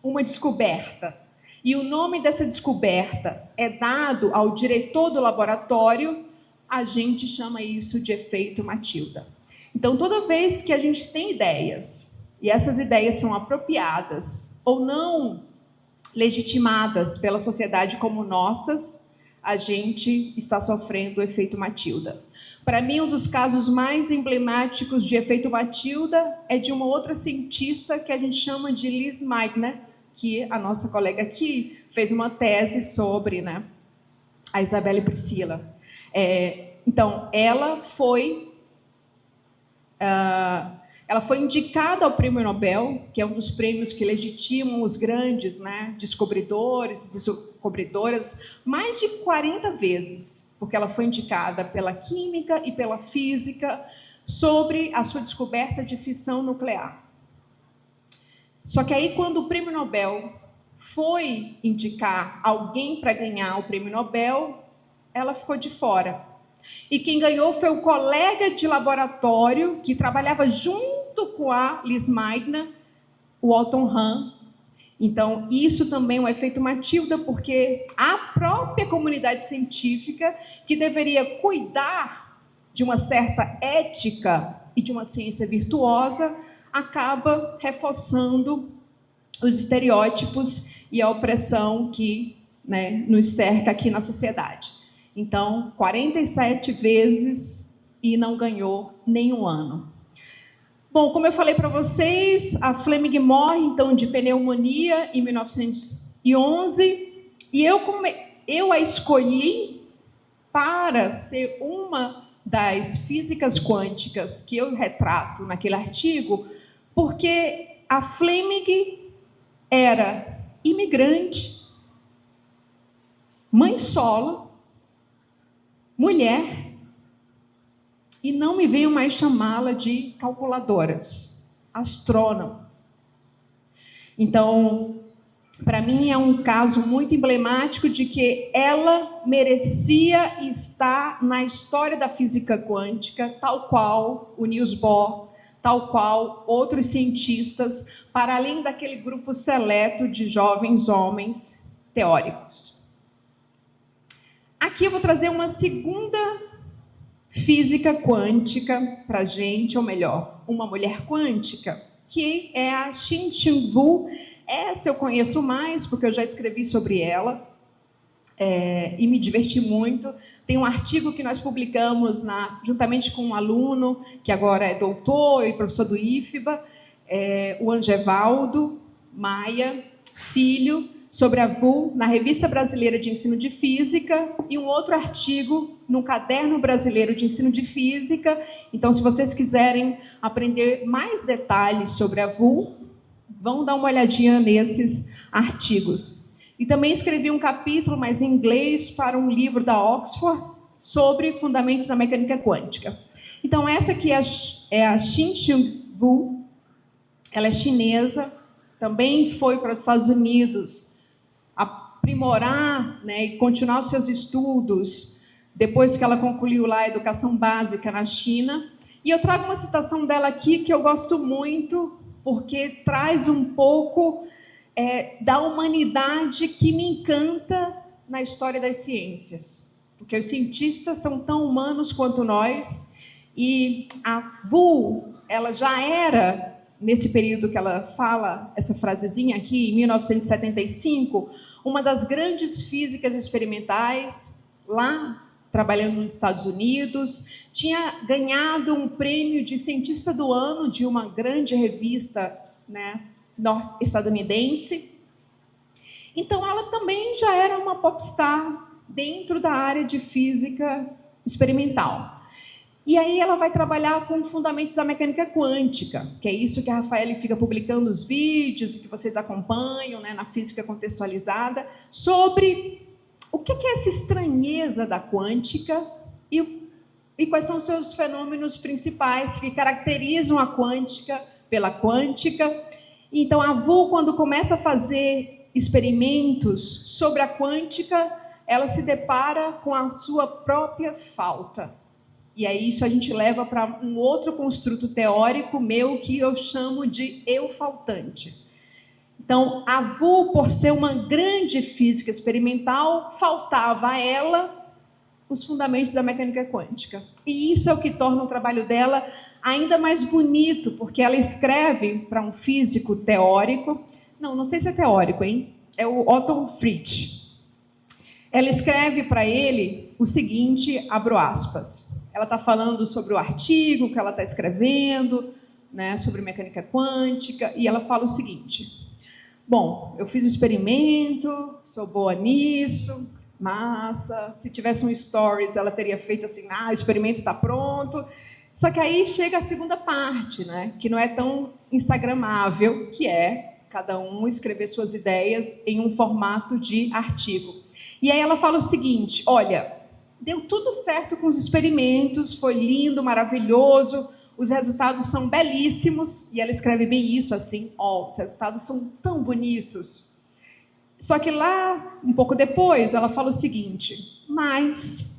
uma descoberta e o nome dessa descoberta é dado ao diretor do laboratório, a gente chama isso de efeito Matilda. Então, toda vez que a gente tem ideias e essas ideias são apropriadas ou não legitimadas pela sociedade como nossas, a gente está sofrendo o efeito Matilda. Para mim, um dos casos mais emblemáticos de efeito Matilda é de uma outra cientista que a gente chama de Liz Meitner, que a nossa colega aqui fez uma tese sobre, né, a Isabelle Priscilla. Então, ela foi Ela foi indicada ao Prêmio Nobel, que é um dos prêmios que legitimam os grandes, né, descobridores e descobridoras, mais de 40 vezes, porque ela foi indicada pela química e pela física sobre a sua descoberta de fissão nuclear. Só que aí, quando o Prêmio Nobel foi indicar alguém para ganhar o Prêmio Nobel, ela ficou de fora. E quem ganhou foi o colega de laboratório que trabalhava junto com a Liz Meitner, o Otto Hahn. Então, isso também é um efeito Matilda, porque a própria comunidade científica, que deveria cuidar de uma certa ética e de uma ciência virtuosa, acaba reforçando os estereótipos e a opressão que, né, nos cerca aqui na sociedade. Então, 47 vezes e não ganhou nenhum ano. Bom, como eu falei para vocês, a Fleming morre, então, de pneumonia em 1911, e eu a escolhi para ser uma das físicas quânticas que eu retrato naquele artigo, porque a Fleming era imigrante, mãe solo, mulher, e não me venham mais chamá-la de calculadoras, astrônoma. Então, para mim é um caso muito emblemático de que ela merecia estar na história da física quântica, tal qual o Niels Bohr, tal qual outros cientistas, para além daquele grupo seleto de jovens homens teóricos. Aqui eu vou trazer uma segunda física quântica para a gente, ou melhor, uma mulher quântica, que é a Xin-Chun Wu. Essa eu conheço mais, porque eu já escrevi sobre ela, e me diverti muito. Tem um artigo que nós publicamos juntamente com um aluno, que agora é doutor e professor do IFBA, o Angevaldo Maia Filho, sobre a Wu, na Revista Brasileira de Ensino de Física, e um outro artigo no Caderno Brasileiro de Ensino de Física. Então, se vocês quiserem aprender mais detalhes sobre a Wu, vão dar uma olhadinha nesses artigos. E também escrevi um capítulo, mas em inglês, para um livro da Oxford, sobre fundamentos da mecânica quântica. Então, essa aqui é a Xin-Chun Wu. Ela é chinesa, também foi para os Estados Unidos aprimorar, né, e continuar os seus estudos depois que ela concluiu lá a educação básica na China. E eu trago uma citação dela aqui que eu gosto muito, porque traz um pouco da humanidade que me encanta na história das ciências. Porque os cientistas são tão humanos quanto nós, e a Wu, ela já era, nesse período que ela fala essa frasezinha aqui, em 1975, uma das grandes físicas experimentais, lá trabalhando nos Estados Unidos, tinha ganhado um prêmio de cientista do ano de uma grande revista, né, estadunidense. Então, ela também já era uma popstar dentro da área de física experimental. E aí ela vai trabalhar com fundamentos da mecânica quântica, que é isso que a Rafaela fica publicando os vídeos e que vocês acompanham, né, na física contextualizada, sobre o que é essa estranheza da quântica e quais são os seus fenômenos principais que caracterizam a quântica pela quântica. Então, a Wu, quando começa a fazer experimentos sobre a quântica, ela se depara com a sua própria falta. E aí isso a gente leva para um outro construto teórico meu que eu chamo de eu faltante. Então, a Wu, por ser uma grande física experimental, faltava a ela os fundamentos da mecânica quântica. E isso é o que torna o trabalho dela ainda mais bonito, porque ela escreve para um físico teórico, não sei se é teórico, hein? É o Otto Fritsch. Ela escreve para ele o seguinte, abro aspas, ela está falando sobre o artigo que ela está escrevendo, né, sobre mecânica quântica, e ela fala o seguinte: bom, eu fiz o experimento, sou boa nisso, massa, se tivesse um stories, ela teria feito assim, o experimento está pronto. Só que aí chega a segunda parte, né? Que não é tão instagramável, que é cada um escrever suas ideias em um formato de artigo. E aí ela fala o seguinte, olha, deu tudo certo com os experimentos, foi lindo, maravilhoso, os resultados são belíssimos, e ela escreve bem isso, assim, os resultados são tão bonitos. Só que lá, um pouco depois, ela fala o seguinte, mas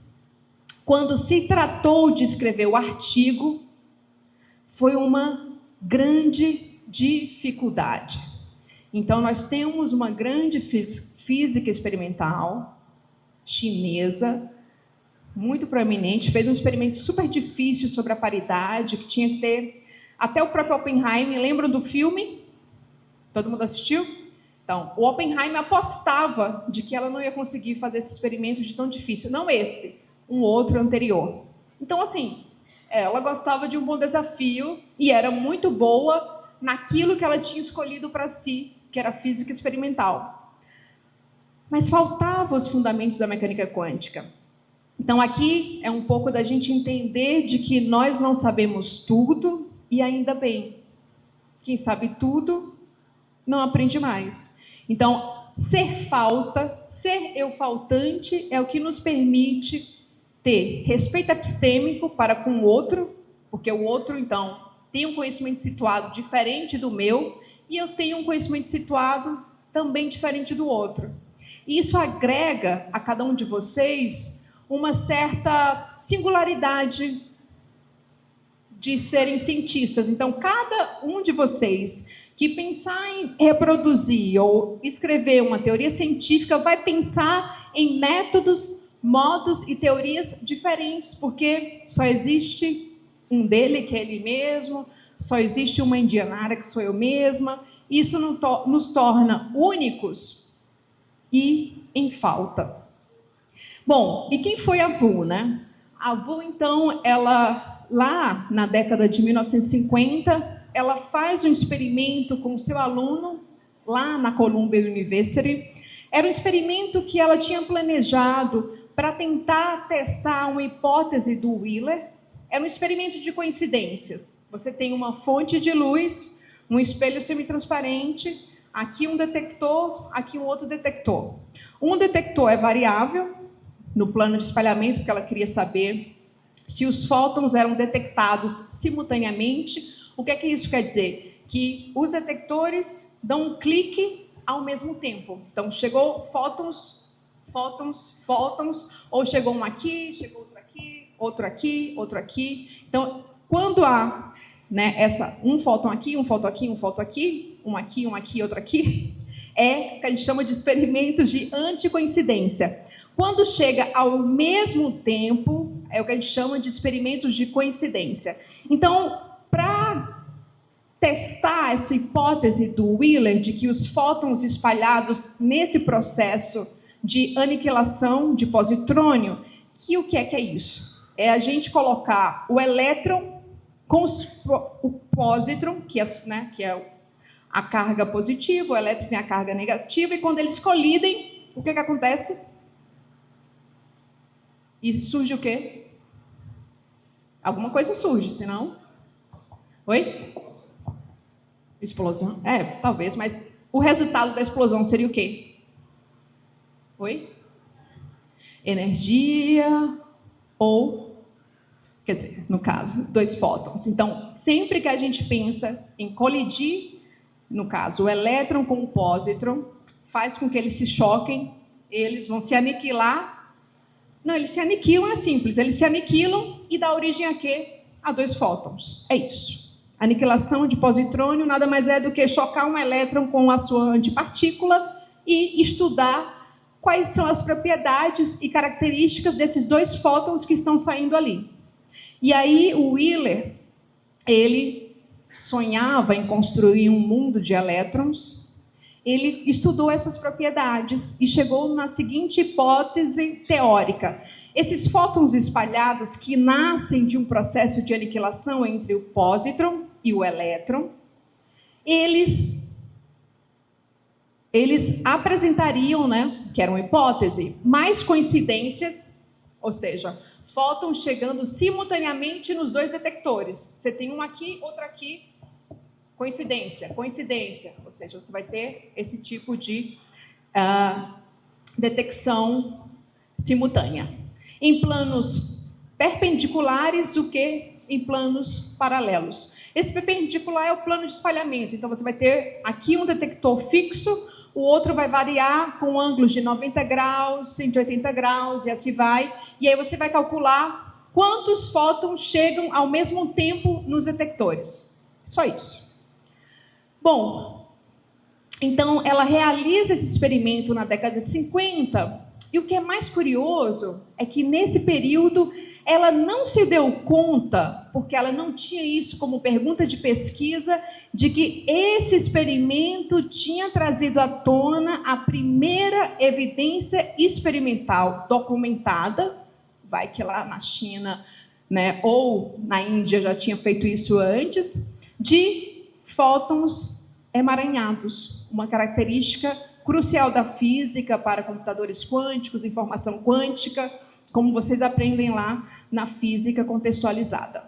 quando se tratou de escrever o artigo, foi uma grande dificuldade. Então, nós temos uma grande física experimental chinesa, muito proeminente, fez um experimento super difícil sobre a paridade, que tinha que ter... Até o próprio Oppenheimer, lembram do filme? Todo mundo assistiu? Então, o Oppenheimer apostava de que ela não ia conseguir fazer esse experimento de tão difícil. Não esse, um outro anterior. Então, assim, ela gostava de um bom desafio e era muito boa naquilo que ela tinha escolhido para si, que era a física experimental. Mas faltavam os fundamentos da mecânica quântica. Então, aqui é um pouco da gente entender de que nós não sabemos tudo, e ainda bem. Quem sabe tudo, não aprende mais. Então, ser eu faltante, é o que nos permite ter respeito epistêmico para com o outro, porque o outro, então, tem um conhecimento situado diferente do meu, e eu tenho um conhecimento situado também diferente do outro. E isso agrega a cada um de vocês uma certa singularidade de serem cientistas. Então, cada um de vocês que pensar em reproduzir ou escrever uma teoria científica vai pensar em métodos, modos e teorias diferentes, porque só existe um dele, que é ele mesmo, só existe uma indianara, que sou eu mesma. Isso nos torna únicos e em falta. Bom, e quem foi a Wu, né? A Wu, então, ela, lá na década de 1950, ela faz um experimento com o seu aluno, lá na Columbia University. Era um experimento que ela tinha planejado para tentar testar uma hipótese do Wheeler. Era um experimento de coincidências. Você tem uma fonte de luz, um espelho semitransparente, aqui um detector, aqui um outro detector. Um detector é variável, no plano de espalhamento, porque ela queria saber se os fótons eram detectados simultaneamente. O que é que isso quer dizer? Que os detectores dão um clique ao mesmo tempo. Então, chegou fótons, fótons, fótons, ou chegou um aqui, chegou outro aqui, outro aqui, outro aqui. Então, quando há, né, um fóton aqui, um fóton aqui, um fóton aqui, um aqui, outro aqui, é o que a gente chama de experimentos de anticoincidência. Quando chega ao mesmo tempo, é o que a gente chama de experimentos de coincidência. Então, para testar essa hipótese do Wheeler de que os fótons espalhados nesse processo de aniquilação de positrônio, o que é isso? É a gente colocar o elétron com o positron, que é a carga positiva, o elétron tem a carga negativa, e quando eles colidem, o que acontece? E surge o quê? Alguma coisa surge, senão... Oi? Explosão? Talvez, mas o resultado da explosão seria o quê? Oi? Energia ou... Quer dizer, no caso, 2 fótons. Então, sempre que a gente pensa em colidir, no caso, o elétron com o positron, faz com que eles se choquem, eles vão se aniquilar. Não, eles se aniquilam, é simples. Eles se aniquilam e dá origem a quê? A 2 fótons. É isso. Aniquilação de positrônio nada mais é do que chocar um elétron com a sua antipartícula e estudar quais são as propriedades e características desses 2 fótons que estão saindo ali. E aí o Wheeler, ele sonhava em construir um mundo de elétrons. Ele estudou essas propriedades e chegou na seguinte hipótese teórica. Esses fótons espalhados que nascem de um processo de aniquilação entre o positron e o elétron, eles apresentariam, né, que era uma hipótese, mais coincidências, ou seja, fótons chegando simultaneamente nos dois detectores. Você tem um aqui, outro aqui, coincidência. Ou seja, você vai ter esse tipo de detecção simultânea. Em planos perpendiculares do que em planos paralelos. Esse perpendicular é o plano de espalhamento. Então, você vai ter aqui um detector fixo, o outro vai variar com ângulos de 90 graus, 180 graus e assim vai. E aí você vai calcular quantos fótons chegam ao mesmo tempo nos detectores. Só isso. Bom, então ela realiza esse experimento na década de 50. E o que é mais curioso é que nesse período ela não se deu conta, porque ela não tinha isso como pergunta de pesquisa, de que esse experimento tinha trazido à tona a primeira evidência experimental documentada, vai que lá na China, né, ou na Índia já tinha feito isso antes, de fótons emaranhados, uma característica crucial da física para computadores quânticos, informação quântica, como vocês aprendem lá na física contextualizada.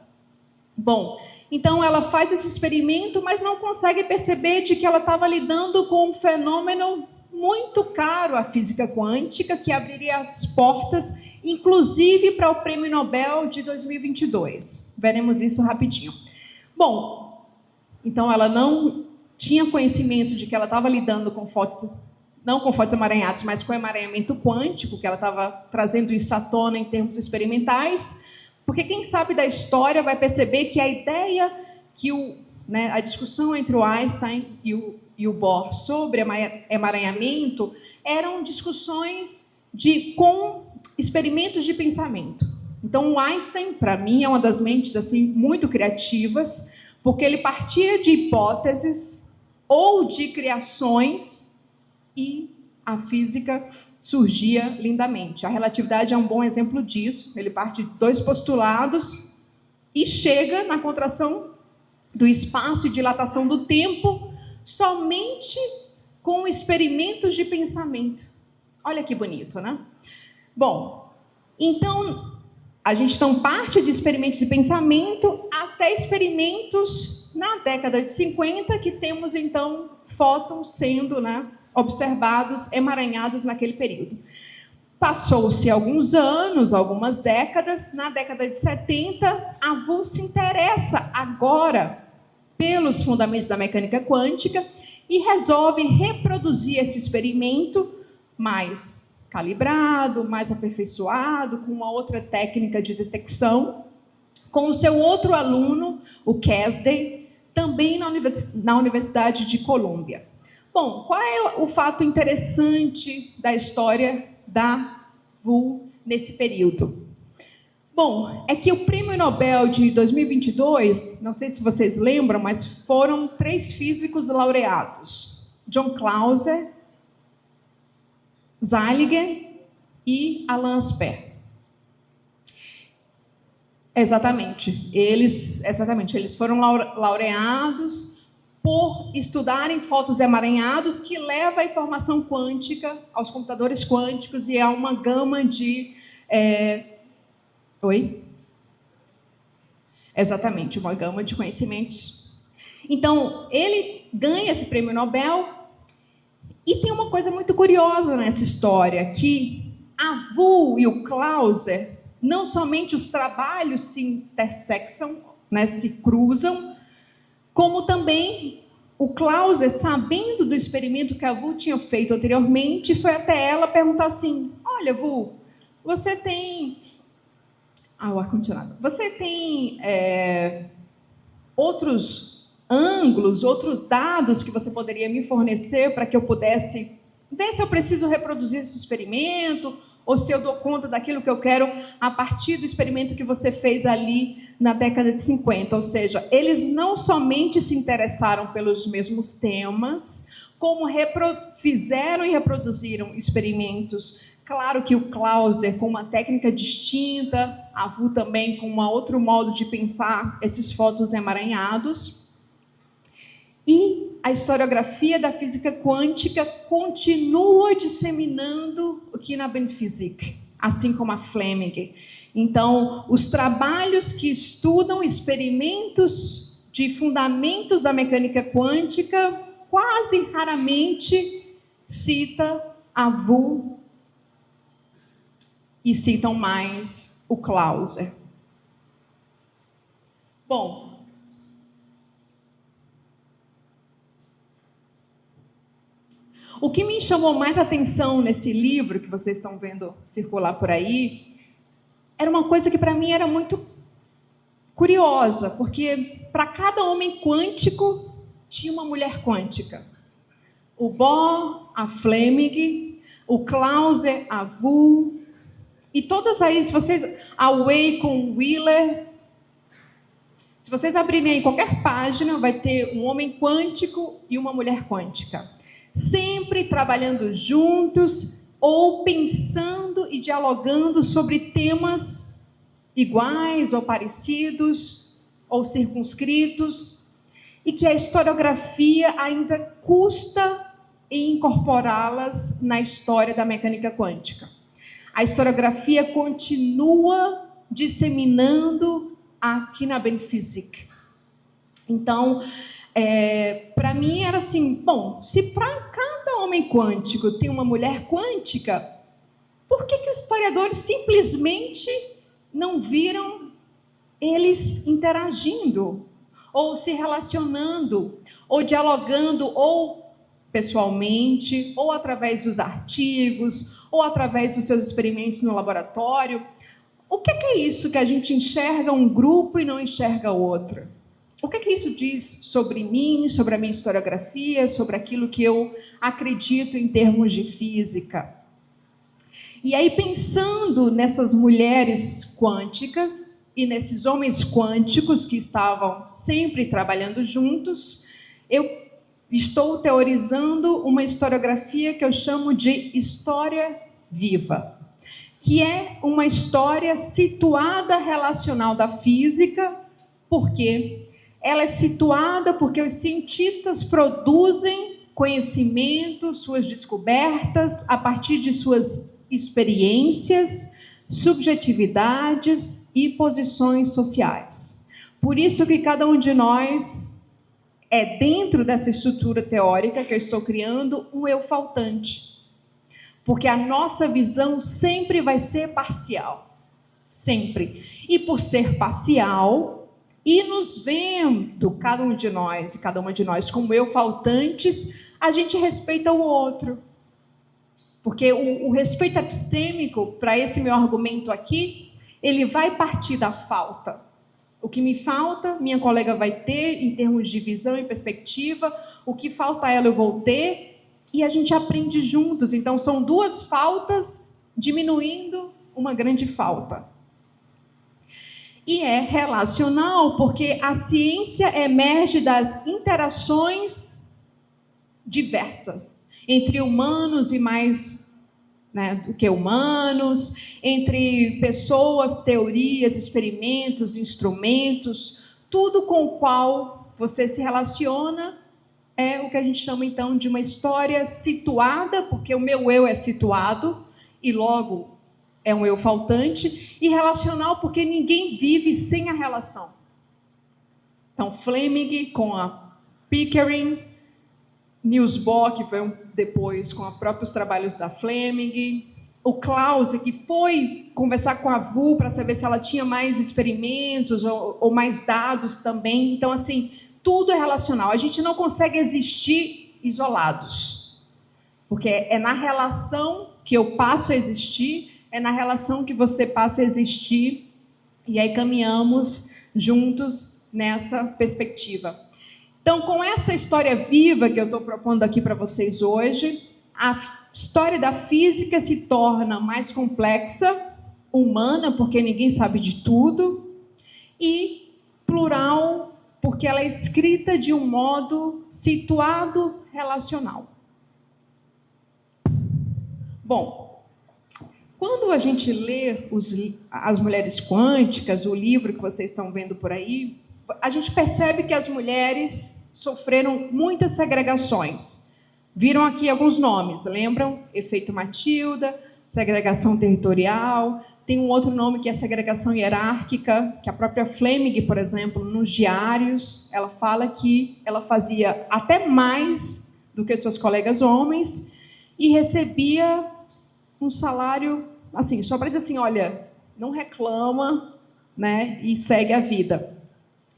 Bom, então ela faz esse experimento, mas não consegue perceber de que ela estava lidando com um fenômeno muito caro à física quântica, que abriria as portas, inclusive para o Prêmio Nobel de 2022. Veremos isso rapidinho. Bom, então ela não tinha conhecimento de que ela estava lidando com fótons, não com fótons emaranhados, mas com emaranhamento quântico, que ela estava trazendo isso à tona em termos experimentais, porque quem sabe da história vai perceber que a ideia que a discussão entre o Einstein e o Bohr sobre emaranhamento eram discussões com experimentos de pensamento. Então, o Einstein, para mim, é uma das mentes assim, muito criativas, porque ele partia de hipóteses ou de criações e a física surgia lindamente. A relatividade é um bom exemplo disso. Ele parte de dois postulados e chega na contração do espaço e dilatação do tempo somente com experimentos de pensamento. Olha que bonito, né? Bom, então, a gente então parte de experimentos de pensamento até experimentos na década de 50, que temos, então, fótons sendo, observados, emaranhados naquele período. Passou-se alguns anos, algumas décadas, na década de 70, a WU se interessa agora pelos fundamentos da mecânica quântica e resolve reproduzir esse experimento mais calibrado, mais aperfeiçoado, com uma outra técnica de detecção, com o seu outro aluno, o Casday, também na Universidade de Colômbia. Bom, qual é o fato interessante da história da WU nesse período? Bom, é que o Prêmio Nobel de 2022, não sei se vocês lembram, mas foram 3 físicos laureados: John Clauser, Zeilinger e Alan Aspect. Exatamente, eles foram laureados por estudarem fótons emaranhados, que leva a informação quântica aos computadores quânticos e a uma gama de... Exatamente, uma gama de conhecimentos. Então, ele ganha esse prêmio Nobel e tem uma coisa muito curiosa nessa história, que a WU e o Clauser, não somente os trabalhos se intersectam, se cruzam, como também o Clauser, sabendo do experimento que a WU tinha feito anteriormente, foi até ela perguntar assim: olha, WU, você tem... o ar-condicionado. Você tem outros ângulos, outros dados que você poderia me fornecer para que eu pudesse ver se eu preciso reproduzir esse experimento ou se eu dou conta daquilo que eu quero a partir do experimento que você fez ali na década de 50. Ou seja, eles não somente se interessaram pelos mesmos temas, como fizeram e reproduziram experimentos. Claro que o Clauser com uma técnica distinta, a WU também com um outro modo de pensar esses fótons emaranhados. E a historiografia da física quântica continua disseminando o Knabbenphysik, assim como a Fleming. Então, os trabalhos que estudam experimentos de fundamentos da mecânica quântica quase raramente cita a Wu e citam mais o Clauser. Bom, o que me chamou mais atenção nesse livro que vocês estão vendo circular por aí era uma coisa que para mim era muito curiosa, porque para cada homem quântico tinha uma mulher quântica. O Bohr, a Fleming, o Clauser, a Wu, e todas aí, se vocês, a Wei com o Wheeler, se vocês abrirem aí qualquer página, vai ter um homem quântico e uma mulher quântica, sempre trabalhando juntos ou pensando e dialogando sobre temas iguais ou parecidos ou circunscritos, e que a historiografia ainda custa em incorporá-las na história da mecânica quântica. A historiografia continua disseminando aqui na Benphysique. Então, para mim era assim, bom, se para cada homem quântico tem uma mulher quântica, por que os historiadores simplesmente não viram eles interagindo, ou se relacionando, ou dialogando, ou pessoalmente, ou através dos artigos, ou através dos seus experimentos no laboratório? O que é isso que a gente enxerga um grupo e não enxerga outro? O que isso diz sobre mim, sobre a minha historiografia, sobre aquilo que eu acredito em termos de física? E aí, pensando nessas mulheres quânticas e nesses homens quânticos que estavam sempre trabalhando juntos, eu estou teorizando uma historiografia que eu chamo de história viva, que é uma história situada relacional da física, porque ela é situada porque os cientistas produzem conhecimento, suas descobertas, a partir de suas experiências, subjetividades e posições sociais. Por isso que cada um de nós é, dentro dessa estrutura teórica que eu estou criando, um eu faltante. Porque a nossa visão sempre vai ser parcial. Sempre. E por ser parcial, e nos vendo, cada um de nós e cada uma de nós, como eu faltantes, a gente respeita o outro. Porque o respeito epistêmico, para esse meu argumento aqui, ele vai partir da falta. O que me falta, minha colega vai ter, em termos de visão e perspectiva. O que falta a ela, eu vou ter. E a gente aprende juntos. Então, são duas faltas diminuindo uma grande falta. E é relacional, porque a ciência emerge das interações diversas entre humanos e mais do que humanos, entre pessoas, teorias, experimentos, instrumentos, tudo com o qual você se relaciona é o que a gente chama, então, de uma história situada, porque o meu eu é situado, e logo é um eu faltante, e relacional, porque ninguém vive sem a relação. Então, Fleming com a Pickering, Niels Bohr, que veio depois com os próprios trabalhos da Fleming, o Clauser, que foi conversar com a Wu para saber se ela tinha mais experimentos ou mais dados também. Então, assim, tudo é relacional. A gente não consegue existir isolados, porque é na relação que eu passo a existir, é na relação que você passa a existir, e aí caminhamos juntos nessa perspectiva. Então, com essa história viva que eu estou propondo aqui para vocês hoje, a história da física se torna mais complexa, humana, porque ninguém sabe de tudo, e plural, porque ela é escrita de um modo situado relacional. Bom, quando a gente lê as Mulheres Quânticas, o livro que vocês estão vendo por aí, a gente percebe que as mulheres sofreram muitas segregações. Viram aqui alguns nomes, lembram? Efeito Matilda, segregação territorial, tem um outro nome que é segregação hierárquica, que a própria Fleming, por exemplo, nos diários, ela fala que ela fazia até mais do que seus colegas homens e recebia um salário, assim, só para dizer assim, olha, não reclama, né, e segue a vida.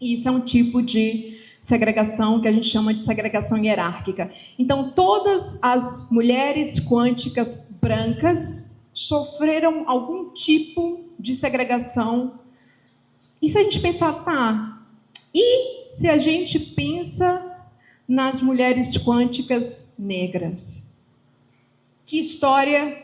E isso é um tipo de segregação que a gente chama de segregação hierárquica. Então, todas as mulheres quânticas brancas sofreram algum tipo de segregação. E se a gente pensar, tá, e se a gente pensa nas mulheres quânticas negras? Que história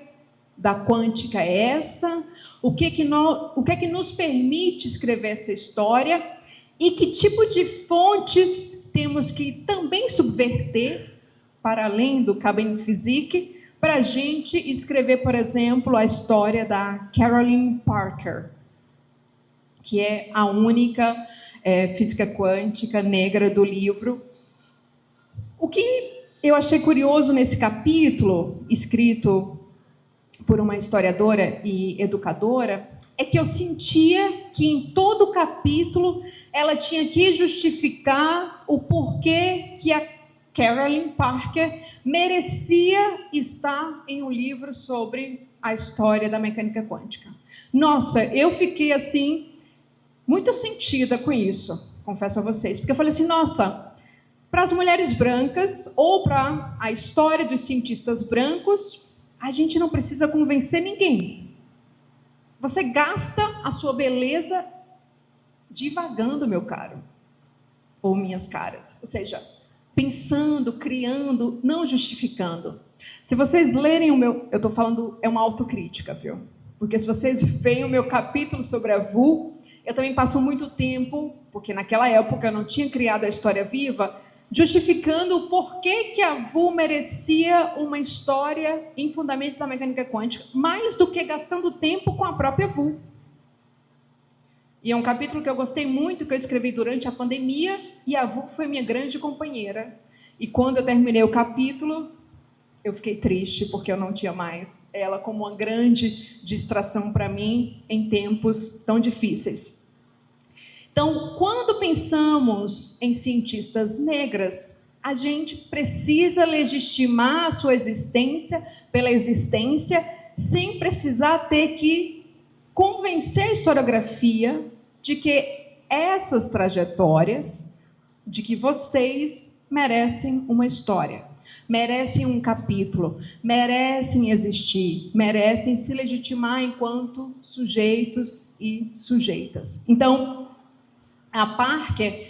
da quântica é essa? O que que nos permite escrever essa história? E que tipo de fontes temos que também subverter, para além do Cabin Physique, para a gente escrever, por exemplo, a história da Carolyn Parker, que é a única física quântica negra do livro. O que eu achei curioso nesse capítulo, escrito por uma historiadora e educadora, é que eu sentia que em todo o capítulo ela tinha que justificar o porquê que a Carolyn Parker merecia estar em um livro sobre a história da mecânica quântica. Nossa, eu fiquei assim, muito sentida com isso, confesso a vocês, porque eu falei assim, nossa, para as mulheres brancas ou para a história dos cientistas brancos, a gente não precisa convencer ninguém. Você gasta a sua beleza divagando, meu caro, ou minhas caras. Ou seja, pensando, criando, não justificando. Se vocês lerem o meu... Eu estou falando, é uma autocrítica, viu? Porque se vocês veem o meu capítulo sobre a VU, eu também passo muito tempo, porque naquela época eu não tinha criado a História Viva, justificando o porquê que a VU merecia uma história em Fundamentos da Mecânica Quântica, mais do que gastando tempo com a própria VU. E é um capítulo que eu gostei muito, que eu escrevi durante a pandemia, e a VU foi minha grande companheira. E quando eu terminei o capítulo, eu fiquei triste, porque eu não tinha mais ela como uma grande distração para mim em tempos tão difíceis. Então, quando pensamos em cientistas negras, a gente precisa legitimar a sua existência pela existência, sem precisar ter que convencer a historiografia de que essas trajetórias, de que vocês merecem uma história, merecem um capítulo, merecem existir, merecem se legitimar enquanto sujeitos e sujeitas. Então, a Parker,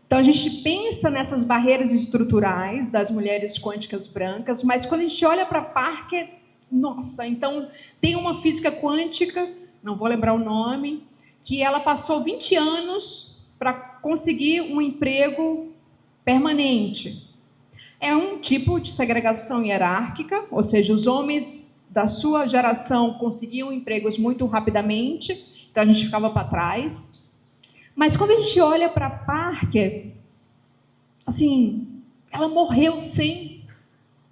então a gente pensa nessas barreiras estruturais das mulheres quânticas brancas, mas quando a gente olha para a Parker, nossa, então tem uma física quântica, não vou lembrar o nome, que ela passou 20 anos para conseguir um emprego permanente. É um tipo de segregação hierárquica, ou seja, os homens da sua geração conseguiam empregos muito rapidamente, então a gente ficava para trás. Mas quando a gente olha para Parker, assim, ela morreu sem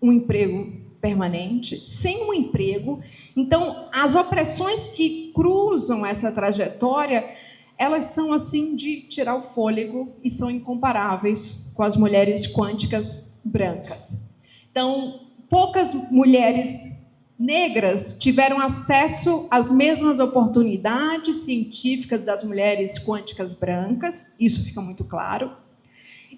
um emprego permanente, sem um emprego. Então, as opressões que cruzam essa trajetória, elas são assim de tirar o fôlego e são incomparáveis com as mulheres quânticas brancas. Então, poucas mulheres negras tiveram acesso às mesmas oportunidades científicas das mulheres quânticas brancas, isso fica muito claro.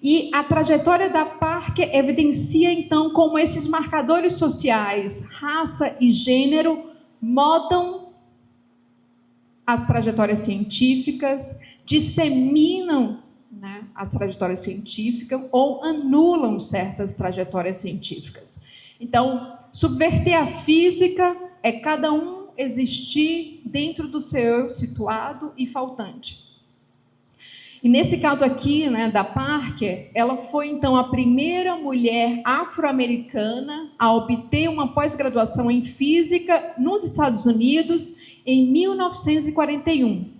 E a trajetória da Parker evidencia, então, como esses marcadores sociais, raça e gênero, modam as trajetórias científicas, disseminam, né, as trajetórias científicas ou anulam certas trajetórias científicas. Então, subverter a física é cada um existir dentro do seu eu situado e faltante. E nesse caso aqui, né, da Parker, ela foi então a primeira mulher afro-americana a obter uma pós-graduação em física nos Estados Unidos em 1941.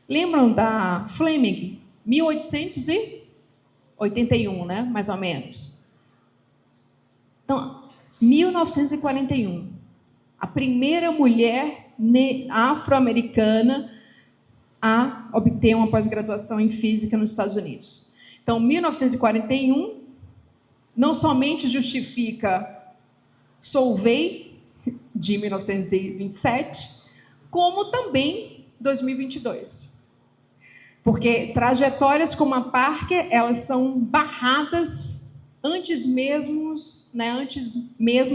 Lembram da Fleming? 1881, né, mais ou menos. Então, 1941. A primeira mulher afro-americana a obter uma pós-graduação em física nos Estados Unidos. Então, 1941 não somente justifica Solvay, de 1927, como também 2022. Porque trajetórias como a Parker, elas são barradas antes mesmo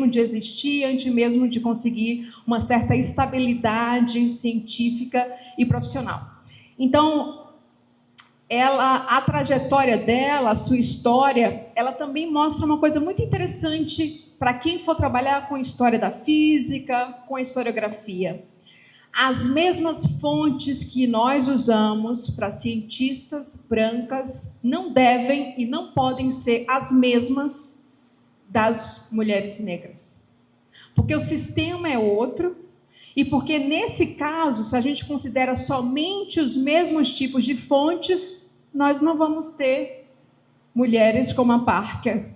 de existir, antes mesmo de conseguir uma certa estabilidade científica e profissional. Então, a trajetória dela, a sua história, ela também mostra uma coisa muito interessante para quem for trabalhar com a história da física, com a historiografia. As mesmas fontes que nós usamos para cientistas brancas não devem e não podem ser as mesmas das mulheres negras. Porque o sistema é outro e porque, nesse caso, se a gente considera somente os mesmos tipos de fontes, nós não vamos ter mulheres como a Parker,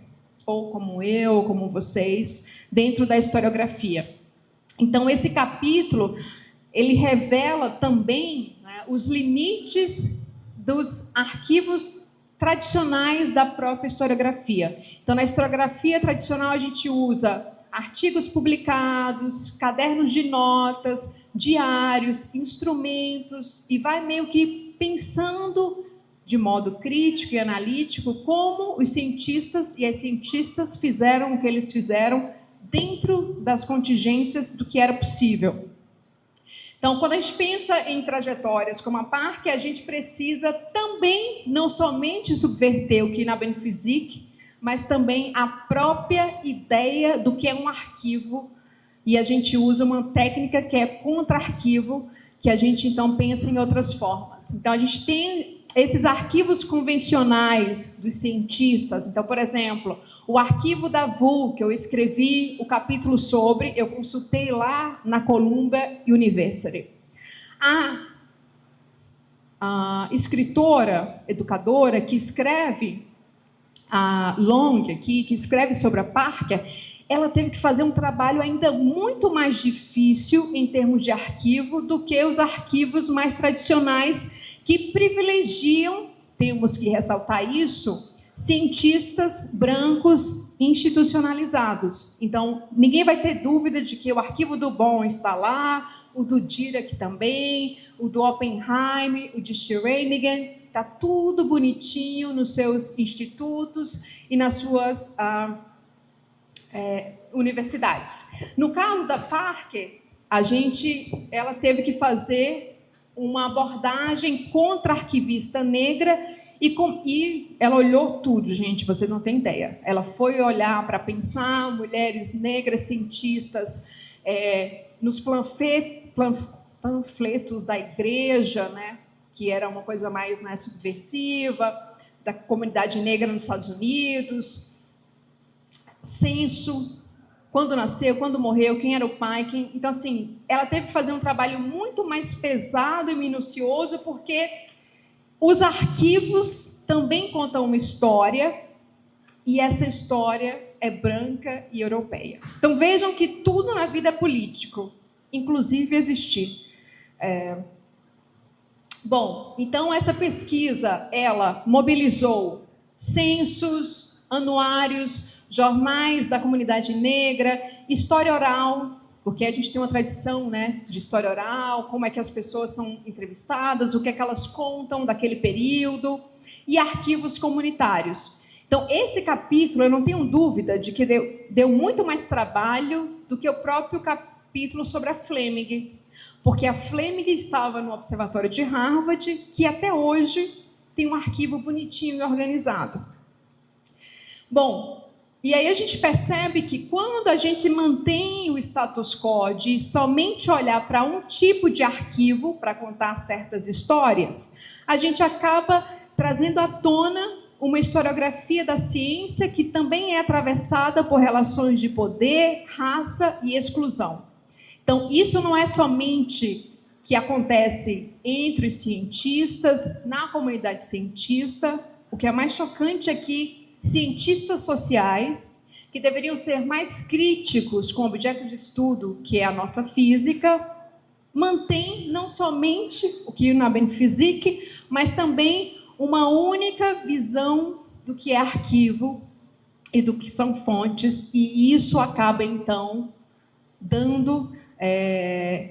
ou como eu, ou como vocês, dentro da historiografia. Então, esse capítulo, ele revela também, né, os limites dos arquivos tradicionais da própria historiografia. Então, na historiografia tradicional, a gente usa artigos publicados, cadernos de notas, diários, instrumentos, e vai meio que pensando de modo crítico e analítico como os cientistas e as cientistas fizeram o que eles fizeram dentro das contingências do que era possível. Então, quando a gente pensa em trajetórias como a Parker, a gente precisa também, não somente subverter o Knaben Physik, mas também a própria ideia do que é um arquivo, e a gente usa uma técnica que é contra-arquivo, que a gente, então, pensa em outras formas. Então, a gente tem esses arquivos convencionais dos cientistas. Então, por exemplo, o arquivo da VU, que eu escrevi o capítulo sobre, eu consultei lá na Columbia University. A escritora, educadora, que escreve, a Long, aqui, que escreve sobre a Parker, ela teve que fazer um trabalho ainda muito mais difícil em termos de arquivo do que os arquivos mais tradicionais que privilegiam, temos que ressaltar isso, cientistas brancos institucionalizados. Então, ninguém vai ter dúvida de que o arquivo do Bohm está lá, o do Dirac também, o do Oppenheim, o de Schreinigan, está tudo bonitinho nos seus institutos e nas suas universidades. No caso da Parker, ela teve que fazer uma abordagem contra-arquivista negra e ela olhou tudo, gente, vocês não têm ideia. Ela foi olhar para pensar mulheres negras cientistas nos panfletos da igreja, né, que era uma coisa mais, né, subversiva, da comunidade negra nos Estados Unidos, censo, quando nasceu, quando morreu, quem era o pai, Então, assim, ela teve que fazer um trabalho muito mais pesado e minucioso, porque os arquivos também contam uma história, e essa história é branca e europeia. Então, vejam que tudo na vida é político, inclusive existir. Bom, então, essa pesquisa, ela mobilizou censos, anuários, jornais da comunidade negra, história oral, porque a gente tem uma tradição, né, de história oral, como é que as pessoas são entrevistadas, o que é que elas contam daquele período, e arquivos comunitários. Então, esse capítulo, eu não tenho dúvida de que deu muito mais trabalho do que o próprio capítulo sobre a Fleming, porque a Fleming estava no Observatório de Harvard, que até hoje tem um arquivo bonitinho e organizado. Bom, e aí a gente percebe que quando a gente mantém o status quo de somente olhar para um tipo de arquivo para contar certas histórias, a gente acaba trazendo à tona uma historiografia da ciência que também é atravessada por relações de poder, raça e exclusão. Então, isso não é somente que acontece entre os cientistas, na comunidade cientista. O que é mais chocante é que cientistas sociais que deveriam ser mais críticos com o objeto de estudo, que é a nossa física, mantém não somente o Knaben Physik, mas também uma única visão do que é arquivo e do que são fontes, e isso acaba, então, dando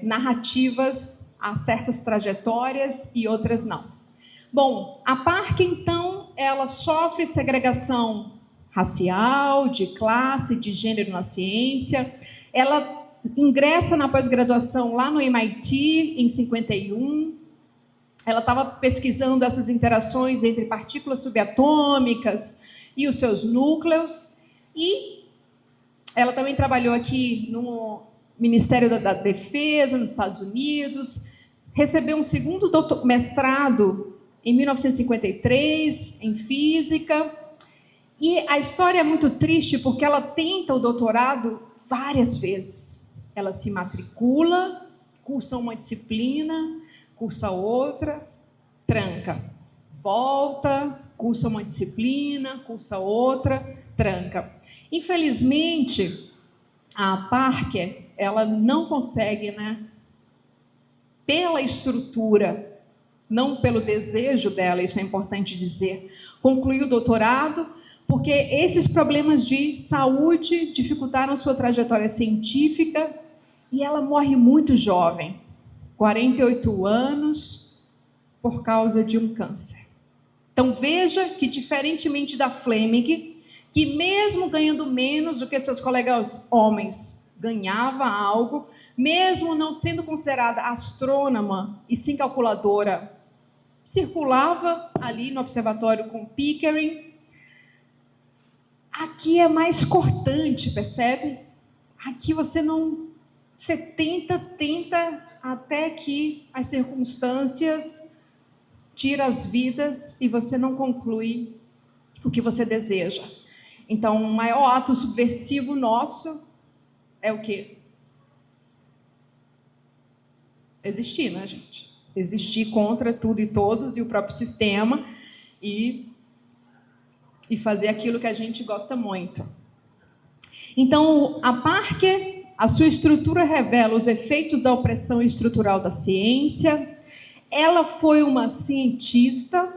narrativas a certas trajetórias e outras não. Bom, a Parker, então, ela sofre segregação racial, de classe, de gênero na ciência. Ela ingressa na pós-graduação lá no MIT, em 51. Ela estava pesquisando essas interações entre partículas subatômicas e os seus núcleos. E ela também trabalhou aqui no Ministério da Defesa, nos Estados Unidos. Recebeu um segundo mestrado em 1953, em física. E a história é muito triste porque ela tenta o doutorado várias vezes. Ela se matricula, cursa uma disciplina, cursa outra, tranca. Volta, cursa uma disciplina, cursa outra, tranca. Infelizmente, a Parker, ela não consegue, pela estrutura, não pelo desejo dela, isso é importante dizer, concluir o doutorado, porque esses problemas de saúde dificultaram sua trajetória científica e ela morre muito jovem, 48 anos, por causa de um câncer. Então veja que, diferentemente da Fleming, que mesmo ganhando menos do que seus colegas homens, ganhava algo, mesmo não sendo considerada astrônoma e sim calculadora, circulava ali no observatório com Pickering. Aqui é mais cortante, percebe? Aqui você tenta até que as circunstâncias tiram as vidas e você não conclui o que você deseja. Então, o maior ato subversivo nosso é o quê? Existir, né, gente? Existir contra tudo e todos e o próprio sistema e fazer aquilo que a gente gosta muito. Então, a Parker, a sua estrutura revela os efeitos da opressão estrutural da ciência. Ela foi uma cientista,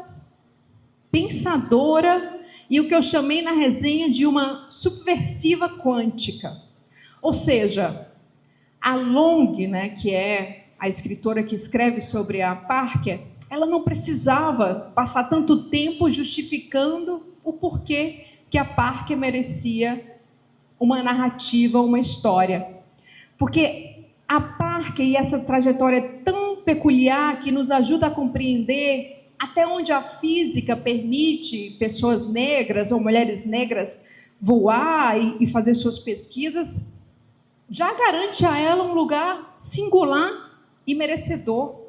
pensadora e o que eu chamei na resenha de uma subversiva quântica. Ou seja, a Long, que é a escritora que escreve sobre a Parker, ela não precisava passar tanto tempo justificando o porquê que a Parker merecia uma narrativa, uma história. Porque a Parker e essa trajetória tão peculiar que nos ajuda a compreender até onde a física permite pessoas negras ou mulheres negras voar e fazer suas pesquisas, já garante a ela um lugar singular e merecedor.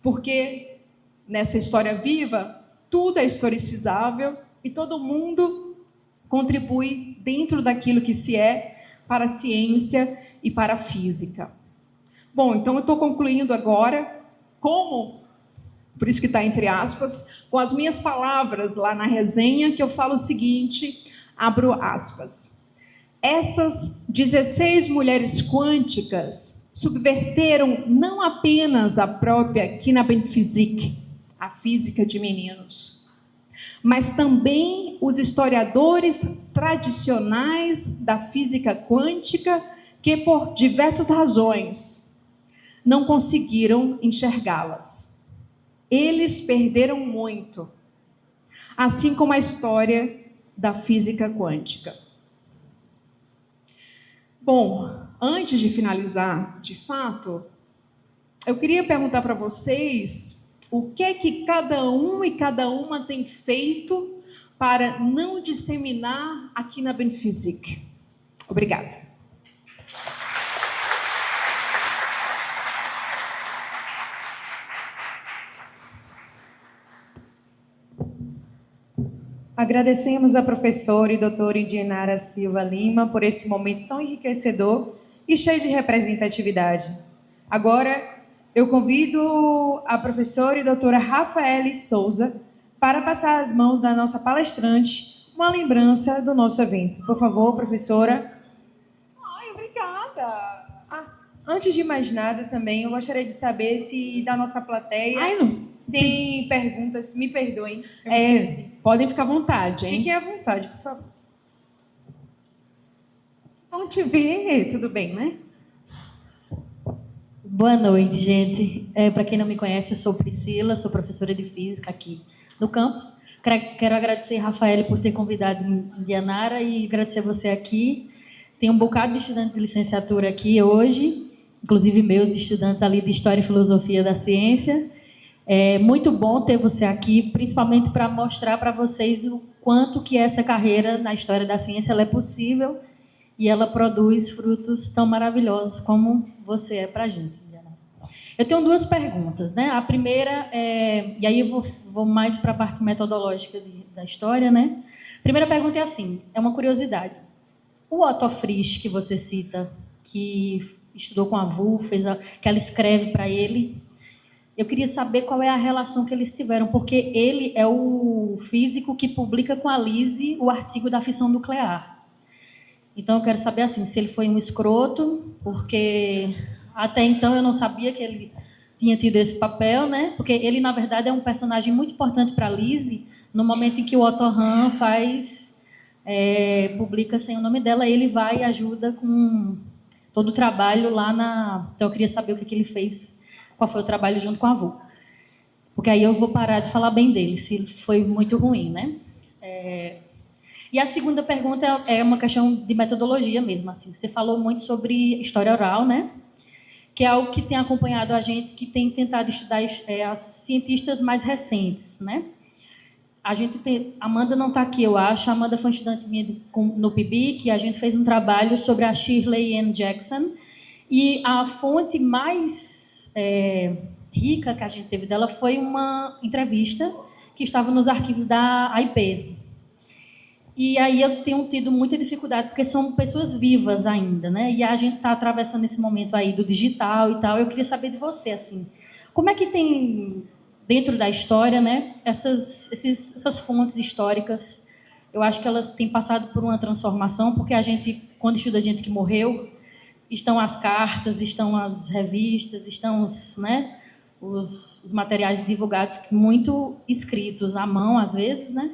Porque nessa história viva, tudo é historicizável e todo mundo contribui dentro daquilo que se é para a ciência e para a física. Bom, então eu estou concluindo agora, por isso que está entre aspas, com as minhas palavras lá na resenha, que eu falo o seguinte, abro aspas. Essas 16 mulheres quânticas subverteram não apenas a própria Knaben Physik, a física de meninos, mas também os historiadores tradicionais da física quântica que, por diversas razões, não conseguiram enxergá-las. Eles perderam muito, assim como a história da física quântica. Bom, antes de finalizar, de fato, eu queria perguntar para vocês o que é que cada um e cada uma tem feito para não disseminar a Knaben Physik. Obrigada. Agradecemos a professora e doutora Indianara Silva Lima por esse momento tão enriquecedor e cheio de representatividade. Agora, eu convido a professora e doutora Rafaele Souza para passar às mãos da nossa palestrante uma lembrança do nosso evento. Por favor, professora. Ai, obrigada. Antes de mais nada, também, eu gostaria de saber se da nossa plateia Ai, não. tem perguntas. Me perdoem, eu esqueci. Podem ficar à vontade, hein? Fiquem à vontade, por favor. Vamos te ver, tudo bem, né? Boa noite, gente. Para quem não me conhece, eu sou Priscila, sou professora de Física aqui no campus. Quero agradecer a Rafael por ter convidado Indianara e agradecer a você aqui. Tem um bocado de estudante de licenciatura aqui hoje, inclusive meus estudantes ali de História e Filosofia da Ciência. É muito bom ter você aqui, principalmente para mostrar para vocês o quanto que essa carreira na História da Ciência ela é possível e ela produz frutos tão maravilhosos como você é para a gente, Indiana. Eu tenho duas perguntas, né? A primeira e aí eu vou mais para a parte metodológica da história, né? A primeira pergunta é assim, é uma curiosidade. O Otto Frisch, que você cita, que estudou com a Vu, que ela escreve para ele, eu queria saber qual é a relação que eles tiveram, porque ele é o físico que publica com a Lise o artigo da fissão nuclear. Então, eu quero saber assim, se ele foi um escroto, porque até então eu não sabia que ele tinha tido esse papel, né? Porque ele, na verdade, é um personagem muito importante para a Lise, no momento em que o Otto Hahn publica sem o nome dela, ele vai e ajuda com todo o trabalho lá na... Então, eu queria saber o que ele fez, qual foi o trabalho junto com a Vu. Porque aí eu vou parar de falar bem dele, se foi muito ruim, né? E a segunda pergunta é uma questão de metodologia mesmo. Assim. Você falou muito sobre história oral, né? Que é algo que tem acompanhado a gente, que tem tentado estudar as cientistas mais recentes, né? A Amanda não está aqui, eu acho. A Amanda foi estudante minha no PIBIC, que a gente fez um trabalho sobre a Shirley Ann Jackson. E a fonte mais rica que a gente teve dela foi uma entrevista que estava nos arquivos da AIP. E aí eu tenho tido muita dificuldade, porque são pessoas vivas ainda, né? E a gente está atravessando esse momento aí do digital e tal. Eu queria saber de você, assim, como é que tem, dentro da história, né, essas fontes históricas, eu acho que elas têm passado por uma transformação, porque a gente, quando estuda gente que morreu, estão as cartas, estão as revistas, estão os materiais divulgados, muito escritos à mão, às vezes, né?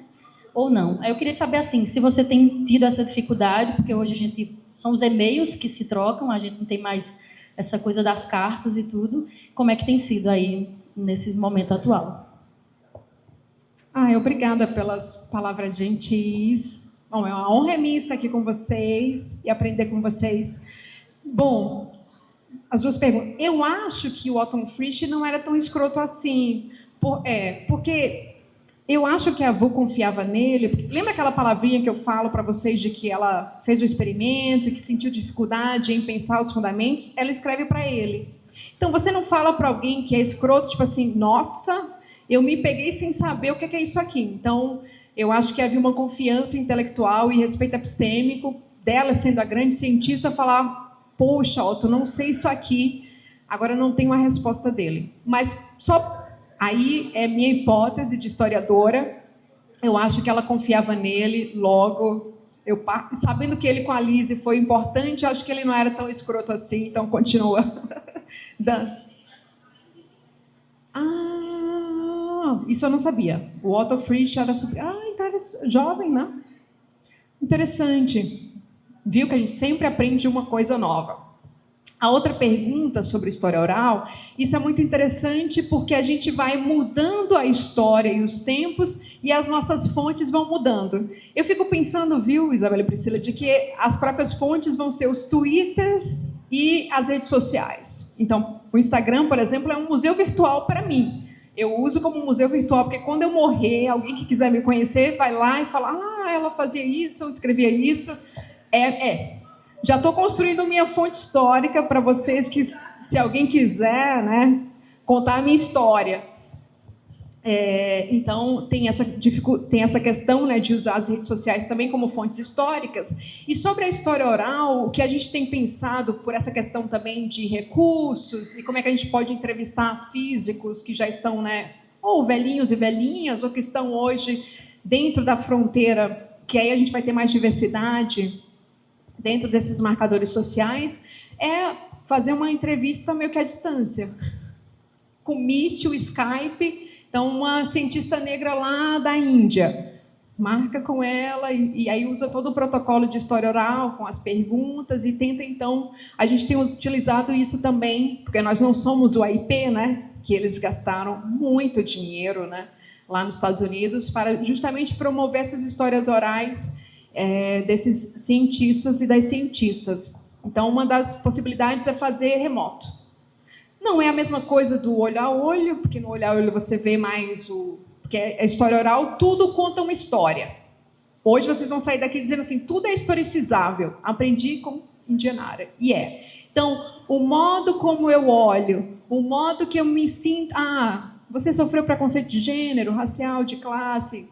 Ou não. Aí eu queria saber, assim, se você tem tido essa dificuldade, porque hoje são os e-mails que se trocam, a gente não tem mais essa coisa das cartas e tudo. Como é que tem sido aí nesse momento atual? Obrigada pelas palavras gentis. Bom, é uma honra minha estar aqui com vocês e aprender com vocês. Bom, as duas perguntas. Eu acho que o Otto Frisch não era tão escroto assim. Porque eu acho que a Vu confiava nele. Lembra aquela palavrinha que eu falo para vocês de que ela fez o experimento e que sentiu dificuldade em pensar os fundamentos? Ela escreve para ele. Então, você não fala para alguém que é escroto, tipo assim, nossa, eu me peguei sem saber o que é isso aqui. Então, eu acho que havia uma confiança intelectual e respeito epistêmico dela, sendo a grande cientista, falar, poxa, Otto, não sei isso aqui, agora não tenho a resposta dele. Mas só... Aí é minha hipótese de historiadora. Eu acho que ela confiava nele. Logo, sabendo que ele com a Lise foi importante, acho que ele não era tão escroto assim. Então, continua. Isso eu não sabia. O Otto Frisch era super... então era jovem, né? Interessante. Viu que a gente sempre aprende uma coisa nova. A outra pergunta sobre história oral, isso é muito interessante porque a gente vai mudando a história e os tempos e as nossas fontes vão mudando. Eu fico pensando, viu, Isabela e Priscila, de que as próprias fontes vão ser os twitters e as redes sociais. Então, o Instagram, por exemplo, é um museu virtual para mim. Eu uso como museu virtual, porque quando eu morrer, alguém que quiser me conhecer vai lá e fala, ela fazia isso, eu escrevia isso. Já estou construindo minha fonte histórica para vocês, que se alguém quiser, né, contar a minha história. Então, tem essa questão, né, de usar as redes sociais também como fontes históricas. E sobre a história oral, o que a gente tem pensado por essa questão também de recursos e como é que a gente pode entrevistar físicos que já estão, né, ou velhinhos e velhinhas, ou que estão hoje dentro da fronteira que aí a gente vai ter mais diversidade dentro desses marcadores sociais, é fazer uma entrevista meio que à distância, com o Meet, o Skype. Então, uma cientista negra lá da Índia, marca com ela e aí usa todo o protocolo de história oral, com as perguntas, e tenta, então... A gente tem utilizado isso também, porque nós não somos o AIP, né, que eles gastaram muito dinheiro, né, lá nos Estados Unidos, para justamente promover essas histórias orais desses cientistas e das cientistas. Então, uma das possibilidades é fazer remoto. Não é a mesma coisa do olho a olho, porque no olho a olho você vê mais o... Porque a história oral, tudo conta uma história. Hoje vocês vão sair daqui dizendo assim, tudo é historicizável. Aprendi com Indianara. E é. Então, o modo como eu olho, o modo que eu me sinto... você sofreu preconceito de gênero, racial, de classe,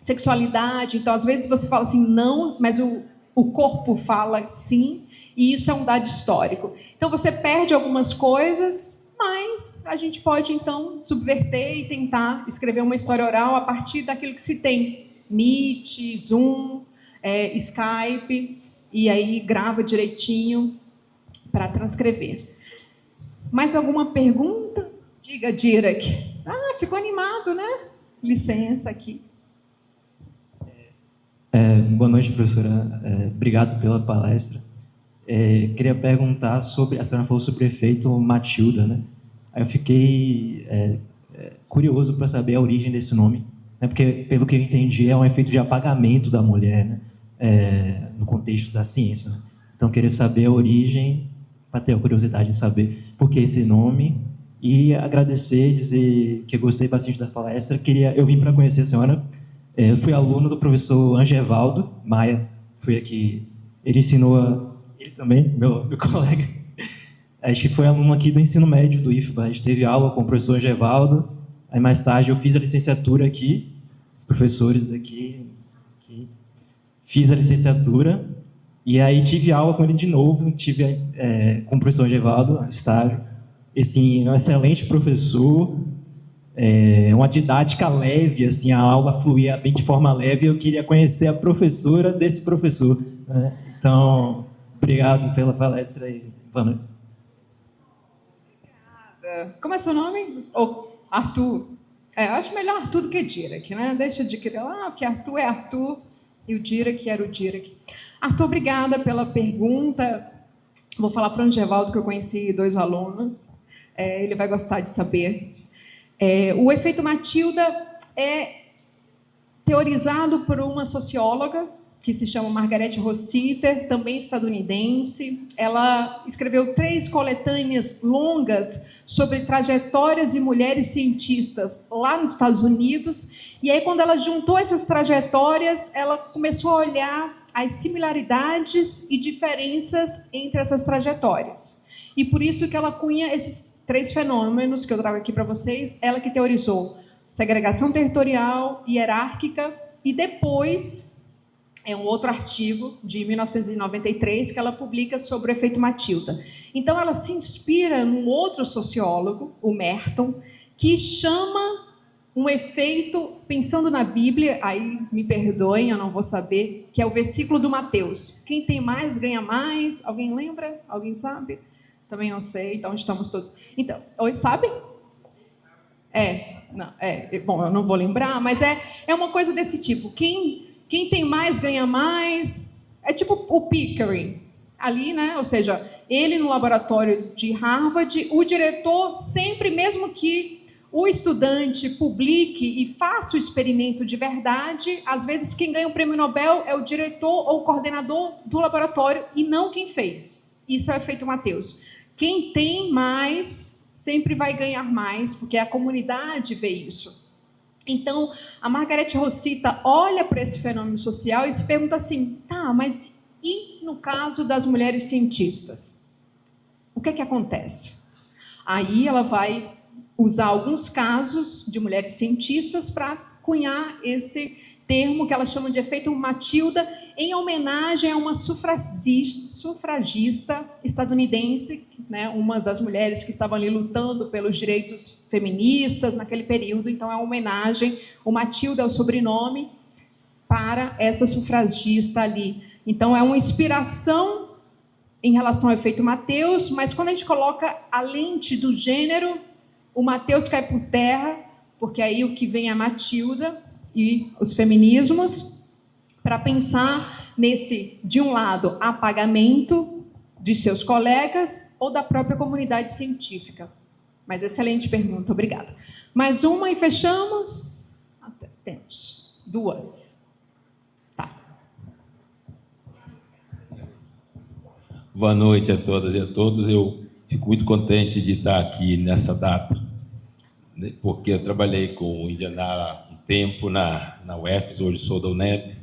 sexualidade. Então, às vezes você fala assim, não, mas o corpo fala sim, e isso é um dado histórico. Então, você perde algumas coisas, mas a gente pode, então, subverter e tentar escrever uma história oral a partir daquilo que se tem. Meet, Zoom, Skype, e aí grava direitinho para transcrever. Mais alguma pergunta? Diga, Direk. Ficou animado, né? Licença aqui. Boa noite, professora. Obrigado pela palestra. Queria perguntar sobre... A senhora falou sobre o efeito Matilda, né? Aí eu fiquei curioso para saber a origem desse nome, né? Porque, pelo que eu entendi, é um efeito de apagamento da mulher, né? No contexto da ciência, né? Então, queria saber a origem, para ter a curiosidade de saber por que esse nome, e agradecer, dizer que eu gostei bastante da palestra. Eu vim para conhecer a senhora. Eu fui aluno do professor Angevaldo Maia, foi aqui, ele ensinou, ele também, meu colega, a gente foi aluno aqui do ensino médio do IFBA, a gente teve aula com o professor Angevaldo, aí mais tarde eu fiz a licenciatura aqui, os professores aqui fiz a licenciatura, e aí tive aula com ele de novo, com o professor Angevaldo, estágio, assim, um excelente professor, uma didática leve, assim, a aula fluía bem de forma leve, eu queria conhecer a professora desse professor, né? Então, obrigado pela palestra e boa noite. Como é seu nome? Arthur. Eu acho melhor Arthur do que Direk, né? Deixa de querer lá, porque Arthur é Arthur e o Direk era o Direk. Arthur, obrigada pela pergunta. Vou falar para o Angevaldo que eu conheci 2 alunos. Ele vai gostar de saber. O efeito Matilda é teorizado por uma socióloga que se chama Margaret Rossiter, também estadunidense. Ela escreveu 3 coletâneas longas sobre trajetórias de mulheres cientistas lá nos Estados Unidos. E aí, quando ela juntou essas trajetórias, ela começou a olhar as similaridades e diferenças entre essas trajetórias. E por isso que ela cunha esses 3 fenômenos que eu trago aqui para vocês. Ela que teorizou segregação territorial, hierárquica, e depois é um outro artigo de 1993 que ela publica sobre o efeito Matilda. Então, ela se inspira num outro sociólogo, o Merton, que chama um efeito, pensando na Bíblia, aí me perdoem, eu não vou saber, que é o versículo do Mateus. Quem tem mais, ganha mais. Alguém lembra? Alguém sabe? Também não sei, então estamos todos... Então, sabe? Bom, eu não vou lembrar, mas é uma coisa desse tipo. Quem tem mais, ganha mais. É tipo o Pickering, ali, né? Ou seja, ele no laboratório de Harvard, o diretor sempre, mesmo que o estudante publique e faça o experimento de verdade, às vezes quem ganha o prêmio Nobel é o diretor ou o coordenador do laboratório e não quem fez. Isso é o efeito Mateus. Quem tem mais sempre vai ganhar mais, porque a comunidade vê isso. Então, a Margaret Rossiter olha para esse fenômeno social e se pergunta assim, mas e no caso das mulheres cientistas? O que é que acontece? Aí ela vai usar alguns casos de mulheres cientistas para cunhar esse termo que ela chama de efeito Matilda, em homenagem a uma sufragista estadunidense, né, uma das mulheres que estavam ali lutando pelos direitos feministas naquele período. Então, é uma homenagem. O Matilda é o sobrenome, para essa sufragista ali. Então, é uma inspiração em relação ao efeito Mateus, mas quando a gente coloca a lente do gênero, o Mateus cai por terra, porque aí o que vem é a Matilda e os feminismos, para pensar nesse, de um lado, apagamento de seus colegas ou da própria comunidade científica. Mas excelente pergunta, obrigada. Mais uma e fechamos? Temos duas. Tá. Boa noite a todas e a todos. Eu fico muito contente de estar aqui nessa data, porque eu trabalhei com o Indianara há um tempo na UFES, hoje sou da UNEB,